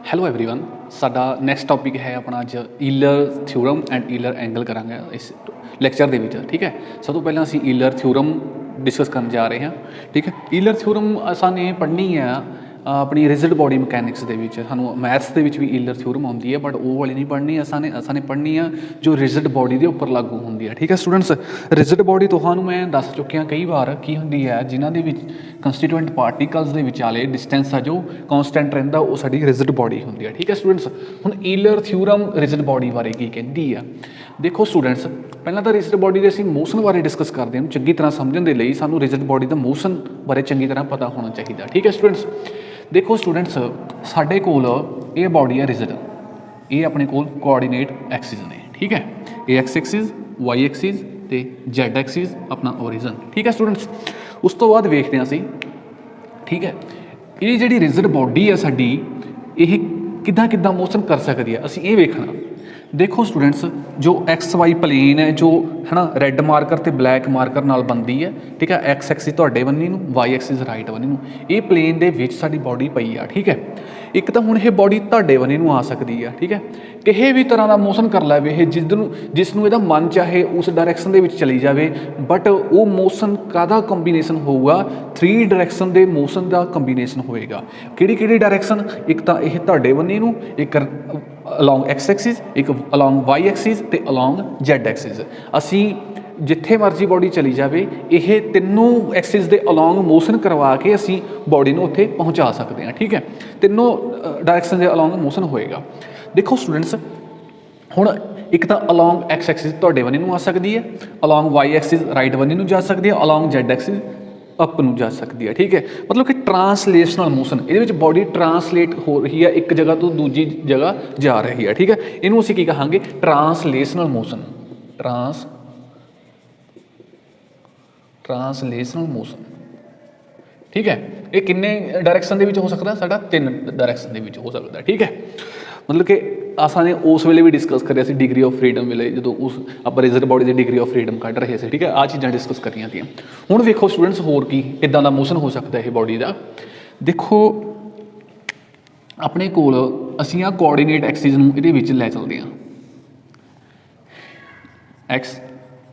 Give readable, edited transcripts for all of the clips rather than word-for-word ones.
Hello everyone ਸਾਡਾ next topic ਹੈ ਆਪਣਾ ਅੱਜ ਈਲਰ ਥਿਊਰਮ ਐਂਡ ਈਲਰ ਐਂਗਲ ਕਰਾਂਗੇ ਇਸ ਲੈਕਚਰ ਦੇ ਵਿੱਚ। ਠੀਕ ਹੈ, ਸਭ ਤੋਂ ਪਹਿਲਾਂ ਅਸੀਂ ਈਲਰ ਥਿਊਰਮ ਡਿਸਕਸ ਕਰਨ ਜਾ ਰਹੇ ਹਾਂ। ਠੀਕ ਹੈ, ਈਲਰ ਥਿਊਰਮ ਅਸਾਂ ਨੇ ਪੜ੍ਹਨੀ ਆ ਆਪਣੀ ਰਿਜਿਡ ਬੋਡੀ ਮਕੈਨਿਕਸ ਦੇ ਵਿੱਚ। ਸਾਨੂੰ ਮੈਥਸ ਦੇ ਵਿੱਚ ਵੀ ਈਲਰ ਥਿਊਰਮ ਆਉਂਦੀ ਹੈ, ਬਟ ਉਹ ਵਾਲੀ ਨਹੀਂ ਪੜ੍ਹਨੀ। ਅਸਾਂ ਨੇ ਪੜ੍ਹਨੀ ਆ ਜੋ ਰਿਜਿਡ ਬੋਡੀ ਦੇ ਉੱਪਰ ਲਾਗੂ ਹੁੰਦੀ ਹੈ। ਠੀਕ ਹੈ ਸਟੂਡੈਂਟਸ, ਰਿਜਿਡ ਬੋਡੀ ਤੁਹਾਨੂੰ ਮੈਂ ਦੱਸ ਚੁੱਕਿਆ ਕਈ ਵਾਰ ਕੀ ਹੁੰਦੀ ਹੈ, ਜਿਨ੍ਹਾਂ ਦੇ ਵਿੱਚ ਕੰਸਟੀਟੂਐਂਟ ਪਾਰਟੀਕਲਸ ਦੇ ਵਿਚਾਲੇ ਡਿਸਟੈਂਸ ਆ ਜੋ ਕੌਨਸਟੈਂਟ ਰਹਿੰਦਾ, ਉਹ ਸਾਡੀ ਰਿਜਿਡ ਬੋਡੀ ਹੁੰਦੀ ਹੈ। ਠੀਕ ਹੈ ਸਟੂਡੈਂਟਸ, ਹੁਣ ਈਲਰ ਥਿਊਰਮ ਰਿਜਿਡ ਬੋਡੀ ਬਾਰੇ ਕੀ ਕਹਿੰਦੀ ਆ। ਦੇਖੋ ਸਟੂਡੈਂਟਸ, ਪਹਿਲਾਂ ਤਾਂ ਰਿਜਿਡ ਬੋਡੀ ਦੇ ਅਸੀਂ ਮੋਸ਼ਨ ਬਾਰੇ ਡਿਸਕਸ ਕਰਦੇ ਹਾਂ। ਚੰਗੀ ਤਰ੍ਹਾਂ ਸਮਝਣ ਦੇ ਲਈ ਸਾਨੂੰ ਰਿਜਿਡ ਬੋਡੀ ਦਾ ਮੋਸ਼ਨ ਬਾਰੇ ਚੰਗੀ ਤਰ੍ਹਾਂ ਪਤਾ ਹੋਣਾ ਚਾਹੀਦਾ। ਠੀਕ ਹੈ ਸਟੂਡੈਂਟਸ, ਦੇਖੋ ਸਟੂਡੈਂਟਸ, ਸਾਡੇ ਕੋਲ ਇਹ ਬੋਡੀ ਹੈ ਰਿਜਿਡ। ਇਹ ਆਪਣੇ ਕੋਲ ਕੋਆਰਡੀਨੇਟ ਐਕਸਿਸ ਨੇ। ਠੀਕ ਹੈ, ਇਹ ਐਕਸ ਐਕਸਿਸ, ਵਾਈ ਐਕਸਿਸ ਅਤੇ ਜ਼ੈਡ ਐਕਸਿਸ ਆਪਣਾ ਓਰੀਜਨ। ਠੀਕ ਹੈ ਸਟੂਡੈਂਟਸ, ਉਸ ਤੋਂ ਬਾਅਦ ਵੇਖਦੇ ਹਾਂ ਅਸੀਂ। ਠੀਕ ਹੈ, ਇਹ ਜਿਹੜੀ ਰਿਜਿਡ ਬੋਡੀ ਹੈ ਸਾਡੀ, ਇਹ ਕਿੱਦਾਂ ਕਿੱਦਾਂ ਮੋਸ਼ਨ ਕਰ ਸਕਦੀ ਹੈ, ਅਸੀਂ ਇਹ ਵੇਖਣਾ। ਦੇਖੋ ਸਟੂਡੈਂਟਸ, ਜੋ ਐਕਸ ਵਾਈ ਪਲੇਨ ਹੈ, ਜੋ ਹੈ ਨਾ ਰੈੱਡ ਮਾਰਕਰ ਅਤੇ ਬਲੈਕ ਮਾਰਕਰ ਨਾਲ ਬਣਦੀ ਹੈ। ਠੀਕ ਹੈ, ਐਕਸ ਐਕਸਿਸ ਤੁਹਾਡੇ ਬੰਨੀ ਨੂੰ, ਵਾਈ ਐਕਸਿਸ ਰਾਈਟ ਬੰਨੀ ਨੂੰ। ਇਹ ਪਲੇਨ ਦੇ ਵਿੱਚ ਸਾਡੀ ਬੋਡੀ ਪਈ ਆ। ਠੀਕ ਹੈ, ਇੱਕ ਤਾਂ ਹੁਣ ਇਹ ਬੋਡੀ ਤੁਹਾਡੇ ਬੰਨੇ ਨੂੰ ਆ ਸਕਦੀ ਆ। ਠੀਕ ਹੈ, ਕਿਸੇ ਵੀ ਤਰ੍ਹਾਂ ਦਾ ਮੋਸ਼ਨ ਕਰ ਲਵੇ ਇਹ, ਜਿਸ ਨੂੰ ਇਹਦਾ ਮਨ ਚਾਹੇ ਉਸ ਡਾਇਰੈਕਸ਼ਨ ਦੇ ਵਿੱਚ ਚਲੀ ਜਾਵੇ, ਬਟ ਉਹ ਮੋਸ਼ਨ ਕਾਹਦਾ ਕੰਬੀਨੇਸ਼ਨ ਹੋਊਗਾ? 3 ਡਾਇਰੈਕਸ਼ਨ ਦੇ ਮੋਸ਼ਨ ਦਾ ਕੰਬੀਨੇਸ਼ਨ ਹੋਏਗਾ। ਕਿਹੜੀ ਕਿਹੜੀ ਡਾਇਰੈਕਸ਼ਨ? ਇੱਕ ਤਾਂ ਇਹ ਤੁਹਾਡੇ ਬੰਨੇ ਨੂੰ, ਇੱਕ ਅਲੋਂਗ ਐਕਸ ਐਕਸਿਸ, ਇੱਕ ਅਲੋਂਗ ਵਾਈ ਐਕਸਿਸ ਅਤੇ ਅਲੋਂਗ ਜ਼ੈਡ ਐਕਸਿਸ। ਅਸੀਂ ਜਿੱਥੇ ਮਰਜ਼ੀ ਬੋਡੀ ਚਲੀ ਜਾਵੇ, ਇਹ ਤਿੰਨੋਂ ਐਕਸਿਸ ਦੇ ਅਲੋਂਗ ਮੋਸ਼ਨ ਕਰਵਾ ਕੇ ਅਸੀਂ ਬੋਡੀ ਨੂੰ ਉੱਥੇ ਪਹੁੰਚਾ ਸਕਦੇ ਹਾਂ। ਠੀਕ ਹੈ, ਤਿੰਨੋਂ ਡਾਇਰੈਕਸ਼ਨ ਦੇ ਅਲੋਂਗ ਮੋਸ਼ਨ ਹੋਏਗਾ। ਦੇਖੋ ਸਟੂਡੈਂਟਸ, ਹੁਣ ਇੱਕ ਤਾਂ ਅਲੋਂਗ ਐਕਸ ਐਕਸਿਸ ਤੁਹਾਡੇ ਬੰਨੇ ਨੂੰ ਆ ਸਕਦੀ ਹੈ, ਅਲੋਂਗ ਵਾਈ ਐਕਸਿਸ ਰਾਈਟ ਬੰਨੇ ਨੂੰ ਜਾ ਸਕਦੀ ਹੈ, ਅਲੋਂਗ ਜ਼ੈਡ ਐਕਸਿਸ ਅਪ ਨੂੰ ਜਾ ਸਕਦੀ ਹੈ। ਠੀਕ ਹੈ, ਮਤਲਬ ਕਿ ਟਰਾਂਸਲੇਸ਼ਨਲ ਮੋਸ਼ਨ, ਇਹਦੇ ਵਿੱਚ ਬੋਡੀ ਟਰਾਂਸਲੇਟ ਹੋ ਰਹੀ ਹੈ, ਇੱਕ ਜਗ੍ਹਾ ਤੋਂ ਦੂਜੀ ਜਗ੍ਹਾ ਜਾ ਰਹੀ ਹੈ। ਠੀਕ ਹੈ, ਇਹਨੂੰ ਅਸੀਂ ਕੀ ਕਹਾਂਗੇ? ਟਰਾਂਸਲੇਸ਼ਨਲ ਮੋਸ਼ਨ। ਟਰਾਂਸਲੇਸ਼ਨਲ ਮੋਸ਼ਨ। ਠੀਕ ਹੈ, ਇਹ ਕਿੰਨੇ ਡਾਇਰੈਕਸ਼ਨ ਦੇ ਵਿੱਚ ਹੋ ਸਕਦਾ? ਸਾਡਾ 3 ਡਾਇਰੈਕਸ਼ਨ ਦੇ ਵਿੱਚ ਹੋ ਸਕਦਾ। ਠੀਕ ਹੈ, ਮਤਲਬ ਕਿ ਅਸਾਂ ਨੇ ਉਸ ਵੇਲੇ ਵੀ ਡਿਸਕਸ ਕਰਿਆ ਸੀ ਡਿਗਰੀ ਆਫ ਫਰੀਡਮ ਵੇਲੇ, ਜਦੋਂ ਆਪਾਂ rigid body the degree of freedom ਕੱਢ ਰਹੇ ਸੀ। ਠੀਕ ਹੈ, ਆਹ ਚੀਜ਼ਾਂ ਡਿਸਕਸ ਕਰੀਆਂ ਤੀਆਂ। ਹੁਣ ਵੇਖੋ ਸਟੂਡੈਂਟਸ, ਹੋਰ ਕੀ ਇੱਦਾਂ ਦਾ ਮੋਸ਼ਨ ਹੋ ਸਕਦਾ ਇਹ ਬੋਡੀ ਦਾ। ਦੇਖੋ ਆਪਣੇ ਕੋਲ ਅਸੀਂ ਆਹ ਕੋਆਰਡੀਨੇਟ ਐਕਸਿਸ ਨੂੰ ਇਹਦੇ ਵਿੱਚ ਲੈ ਚੱਲਦੇ ਹਾਂ, ਐਕਸ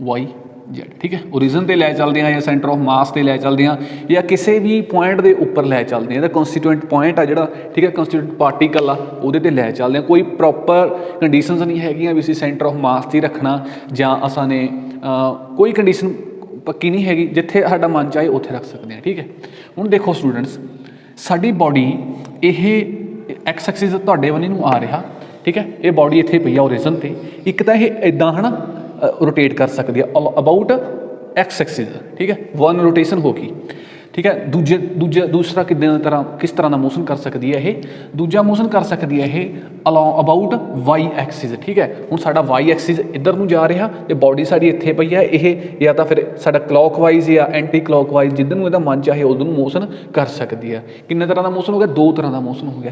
ਵਾਈ ਜ਼ੈਡ। ਠੀਕ ਹੈ, ਓਰੀਜਨ 'ਤੇ ਲੈ ਚੱਲਦੇ ਹਾਂ, ਜਾਂ ਸੈਂਟਰ ਆਫ ਮਾਸ 'ਤੇ ਲੈ ਚੱਲਦੇ ਹਾਂ, ਜਾਂ ਕਿਸੇ ਵੀ ਪੁਆਇੰਟ ਦੇ ਉੱਪਰ ਲੈ ਚੱਲਦੇ ਹਾਂ। ਇਹਦਾ ਕੰਸਟੀਟੂਐਂਟ ਪੁਆਇੰਟ ਆ ਜਿਹੜਾ, ਠੀਕ ਹੈ, ਕੰਸਟੀਟੂਐਂਟ ਪਾਰਟੀਕਲ ਆ, ਉਹਦੇ 'ਤੇ ਲੈ ਚੱਲਦੇ ਹਾਂ। ਕੋਈ ਪ੍ਰੋਪਰ ਕੰਡੀਸ਼ਨਸ ਨਹੀਂ ਹੈਗੀਆਂ ਵੀ ਅਸੀਂ ਸੈਂਟਰ ਆਫ ਮਾਸ 'ਤੇ ਰੱਖਣਾ, ਜਾਂ ਅਸਾਂ ਨੇ ਕੋਈ ਕੰਡੀਸ਼ਨ ਪੱਕੀ ਨਹੀਂ ਹੈਗੀ, ਜਿੱਥੇ ਸਾਡਾ ਮਨ ਚਾਹੇ ਉੱਥੇ ਰੱਖ ਸਕਦੇ ਹਾਂ। ਠੀਕ ਹੈ, ਹੁਣ ਦੇਖੋ ਸਟੂਡੈਂਟਸ, ਸਾਡੀ ਬੋਡੀ ਇਹ ਐਕਸ ਐਕਸਿਸ ਤੁਹਾਡੇ ਬੰਨੇ ਨੂੰ ਆ ਰਿਹਾ। ਠੀਕ ਹੈ, ਇਹ ਬੋਡੀ ਇੱਥੇ ਪਈ ਆ ਓਰੀਜਨ 'ਤੇ। ਇੱਕ ਤਾਂ ਇਹ ਇੱਦਾਂ ਹੈ ਨਾ ਰੋਟੇਟ ਕਰ ਸਕਦੀ ਹੈ ਅਬਾਊਟ ਐਕਸ ਐਕਸਿਸ। ਠੀਕ ਹੈ, 1 ਰੋਟੇਸ਼ਨ ਹੋ ਗਈ। ਠੀਕ ਹੈ, ਦੂਸਰਾ ਕਿਸ ਤਰ੍ਹਾਂ ਦਾ ਮੋਸ਼ਨ ਕਰ ਸਕਦੀ ਹੈ ਇਹ? ਦੂਜਾ ਮੋਸ਼ਨ ਕਰ ਸਕਦੀ ਹੈ ਇਹ ਅਬਾਊਟ ਵਾਈ ਐਕਸਿਸ। ਠੀਕ ਹੈ, ਹੁਣ ਸਾਡਾ ਵਾਈ ਐਕਸਿਸ ਇੱਧਰ ਨੂੰ ਜਾ ਰਿਹਾ ਅਤੇ ਬੋਡੀ ਸਾਡੀ ਇੱਥੇ ਪਈ ਹੈ। ਇਹ ਜਾਂ ਤਾਂ ਫਿਰ ਸਾਡਾ ਕਲੋਕਵਾਈਜ਼ ਜਾਂ ਐਂਟੀ ਕਲੋਕਵਾਈਜ਼, ਜਿੱਧਰ ਨੂੰ ਇਹਦਾ ਮਨ ਚਾਹੇ ਉਧਰ ਨੂੰ ਮੋਸ਼ਨ ਕਰ ਸਕਦੀ ਹੈ। ਕਿੰਨੇ ਤਰ੍ਹਾਂ ਦਾ ਮੋਸ਼ਨ ਹੋ ਗਿਆ? 2 ਤਰ੍ਹਾਂ ਦਾ ਮੋਸ਼ਨ ਹੋ ਗਿਆ।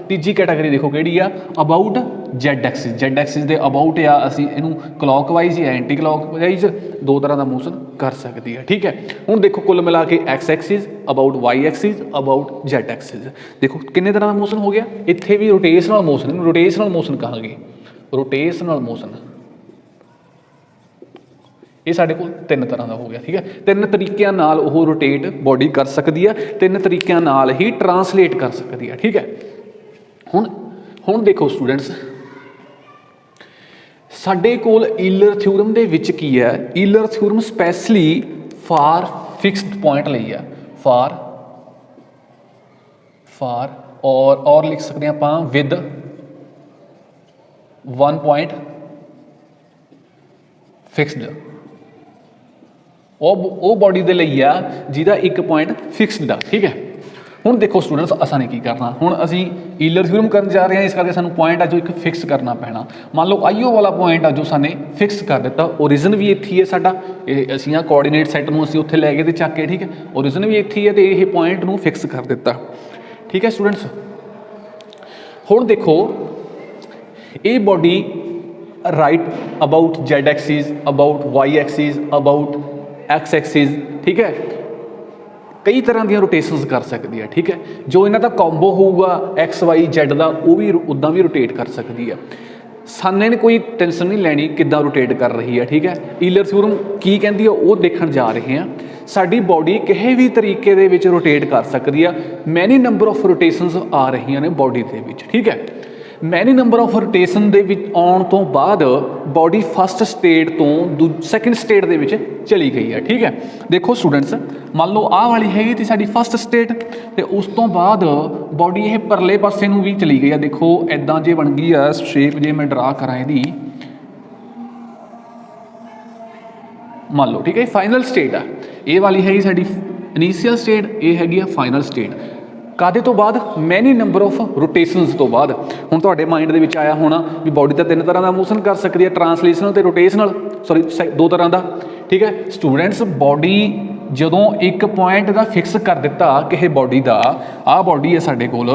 ਤੀਜੀ ਕੈਟਾਗਰੀ ਦੇਖੋ ਕਿਹੜੀ ਆ? About Z Axis. Z Axis ਦੇ ਅਬਾਊਟ ਆ, ਅਸੀਂ ਇਹਨੂੰ ਕਲੋਕਵਾਈਜ਼ ਜਾਂ ਐਂਟੀ ਕਲੋਕਵਾਈਜ਼ 2 ਤਰ੍ਹਾਂ ਦਾ ਮੋਸ਼ਨ ਕਰ ਸਕਦੀ ਹੈ। ਠੀਕ ਹੈ, ਹੁਣ ਦੇਖੋ ਕੁੱਲ ਮਿਲਾ ਕੇ X axis, about Y axis, about Z axis. ਦੇਖੋ ਕਿੰਨੇ ਤਰ੍ਹਾਂ ਦਾ ਮੋਸ਼ਨ ਹੋ ਗਿਆ। ਇੱਥੇ ਵੀ ਰੋਟੇਸ਼ਨਲ ਮੋਸ਼ਨ, ਇਹਨੂੰ ਰੋਟੇਸ਼ਨਲ ਮੋਸ਼ਨ ਕਹਾਂਗੇ। ਰੋਟੇਸ਼ਨਲ ਮੋਸ਼ਨ ਇਹ ਸਾਡੇ ਕੋਲ 3 ਤਰ੍ਹਾਂ ਦਾ ਹੋ ਗਿਆ। ਠੀਕ ਹੈ, 3 ਤਰੀਕਿਆਂ ਨਾਲ ਉਹ ਰੋਟੇਟ ਬੋਡੀ ਕਰ ਸਕਦੀ ਹੈ, 3 ਤਰੀਕਿਆਂ ਨਾਲ ਹੀ ਟਰਾਂਸਲੇਟ ਕਰ ਸਕਦੀ ਹੈ। ਠੀਕ ਹੈ, ਹੁਣ ਦੇਖੋ ਸਟੂਡੈਂਟਸ, ਸਾਡੇ ਕੋਲ ਈਲਰ ਥਿਊਰਮ ਦੇ ਵਿੱਚ ਕੀ ਹੈ? Euler theorem specially for fixed point ਲਈ ਆ। ਫਾਰ ਔਰ ਲਿਖ ਸਕਦੇ ਹਾਂ ਆਪਾਂ ਵਿਦ 1 ਪੁਆਇੰਟ ਫਿਕਸਡ। ਉਹ ਬੋਡੀ ਦੇ ਲਈ ਆ ਜਿਹਦਾ 1 ਪੁਆਇੰਟ ਫਿਕਸਡ ਆ। ਠੀਕ ਹੈ, ਹੁਣ ਦੇਖੋ ਸਟੂਡੈਂਟਸ, ਅਸਾਂ ਨੇ ਕੀ ਕਰਨਾ? ਹੁਣ ਅਸੀਂ ਈਲਰ ਥਿਊਰਮ ਕਰਨ ਜਾ ਰਹੇ ਹਾਂ, ਇਸ ਕਰਕੇ ਸਾਨੂੰ ਪੁਆਇੰਟ ਆ ਜੋ ਇੱਕ ਫਿਕਸ ਕਰਨਾ ਪੈਣਾ। ਮੰਨ ਲਓ ਆਈਓ ਵਾਲਾ ਪੁਆਇੰਟ ਆ ਜੋ ਸਾਨੇ ਫਿਕਸ ਕਰ ਦਿੱਤਾ। ਓਰੀਜਨ ਵੀ ਇੱਥੇ ਹੀ ਹੈ ਸਾਡਾ, ਇਹ ਅਸੀਂ ਆਹ ਕੋਆਰਡੀਨੇਟ ਸੈੱਟ ਨੂੰ ਅਸੀਂ ਉੱਥੇ ਲੈ ਗਏ ਅਤੇ ਚੱਕ ਕੇ। ਠੀਕ ਹੈ, ਓਰੀਜਨ ਵੀ ਇੱਥੇ ਹੀ ਹੈ ਅਤੇ ਇਹ ਪੁਆਇੰਟ ਨੂੰ ਫਿਕਸ ਕਰ ਦਿੱਤਾ। ਠੀਕ ਹੈ ਸਟੂਡੈਂਟਸ, ਹੁਣ ਦੇਖੋ ਇਹ body right about Z axis, about Y axis, about X axis. ਠੀਕ ਹੈ, कई तरह ਦੀਆਂ ਰੋਟੇਸ਼ਨਸ ਕਰ ਸਕਦੀ ਹੈ, ਠੀਕ ਹੈ। ਜੋ ਇਹਨਾਂ ਦਾ ਕੰਬੋ ਹੋਊਗਾ XYZ ਦਾ ਉਹ ਵੀ ਉੱਦਾਂ ਵੀ ਰੋਟੇਟ ਕਰ ਸਕਦੀ ਹੈ। ਸਾਨੇ ਨੇ ਕੋਈ ਟੈਨਸ਼ਨ ਨਹੀਂ ਲੈਣੀ ਕਿੱਦਾਂ ਰੋਟੇਟ ਕਰ ਰਹੀ ਹੈ, ਠੀਕ ਹੈ। ਈਲਰ ਥਿਊਰਮ ਕੀ ਕਹਿੰਦੀ ਹੈ ਉਹ ਦੇਖਣ ਜਾ ਰਹੇ ਹਾਂ। ਸਾਡੀ ਬਾਡੀ ਕਿਸੇ ਵੀ ਤਰੀਕੇ ਦੇ ਵਿੱਚ ਰੋਟੇਟ ਕਰ ਸਕਦੀ ਆ। ਮੈਨੀ ਨੰਬਰ ਆਫ ਰੋਟੇਸ਼ਨਸ ਆ ਰਹੀਆਂ ਨੇ ਬਾਡੀ ਦੇ ਵਿੱਚ, ਠੀਕ ਹੈ। ਮੈਨੀ ਨੰਬਰ ਆਫ ਰੋਟੇਸ਼ਨ ਦੇ ਵਿੱਚ ਆਉਣ ਤੋਂ ਬਾਅਦ ਬਾਡੀ ਫਸਟ ਸਟੇਟ ਤੋਂ ਸੈਕਿੰਡ ਸਟੇਟ ਦੇ ਵਿੱਚ ਚਲੀ ਗਈ ਹੈ, ਠੀਕ ਹੈ। ਦੇਖੋ ਸਟੂਡੈਂਟਸ, ਮੰਨ ਲਓ ਆਹ ਵਾਲੀ ਹੈਗੀ ਤੇ ਸਾਡੀ ਫਸਟ ਸਟੇਟ, ਤੇ ਉਸ ਤੋਂ ਬਾਅਦ ਬਾਡੀ ਇਹ ਪਰਲੇ ਪਾਸੇ ਨੂੰ ਵੀ ਚਲੀ ਗਈ ਆ। ਦੇਖੋ ਇੱਦਾਂ ਜੇ ਬਣ ਗਈ ਆ ਸ਼ੇਪ, ਜੇ ਮੈਂ ਡਰਾ ਕਰਾਂ ਇਹਦੀ, ਮੰਨ ਲਓ, ਠੀਕ ਹੈ। ਫਾਈਨਲ ਸਟੇਟ ਆ ਇਹ ਵਾਲੀ ਹੈਗੀ ਸਾਡੀ ਇਨੀਸ਼ੀਅਲ ਸਟੇਟ, ਇਹ ਹੈਗੀ ਆ ਫਾਈਨਲ ਸਟੇਟ। ਕਾਹਦੇ ਤੋਂ ਬਾਅਦ? ਮੈਨੀ ਨੰਬਰ ਆਫ ਰੋਟੇਸ਼ਨਸ ਤੋਂ ਬਾਅਦ। ਹੁਣ ਤੁਹਾਡੇ ਮਾਈਂਡ ਦੇ ਵਿੱਚ ਆਇਆ ਹੋਣਾ ਵੀ ਬਾਡੀ ਤਾਂ ਤਿੰਨ ਤਰ੍ਹਾਂ ਦਾ ਮੋਸ਼ਨ ਕਰ ਸਕਦੀ ਹੈ, ਟਰਾਂਸਲੇਸ਼ਨਲ ਤੇ ਰੋਟੇਸ਼ਨਲ, ਸੌਰੀ ਦੋ ਤਰ੍ਹਾਂ ਦਾ, ਠੀਕ ਹੈ। ਸਟੂਡੈਂਟਸ, ਬਾਡੀ ਜਦੋਂ ਇੱਕ ਪੁਆਇੰਟ ਦਾ ਫਿਕਸ ਕਰ ਦਿੱਤਾ ਕਿਸੇ ਬਾਡੀ ਦਾ, ਆਹ ਬਾਡੀ ਹੈ ਸਾਡੇ ਕੋਲ,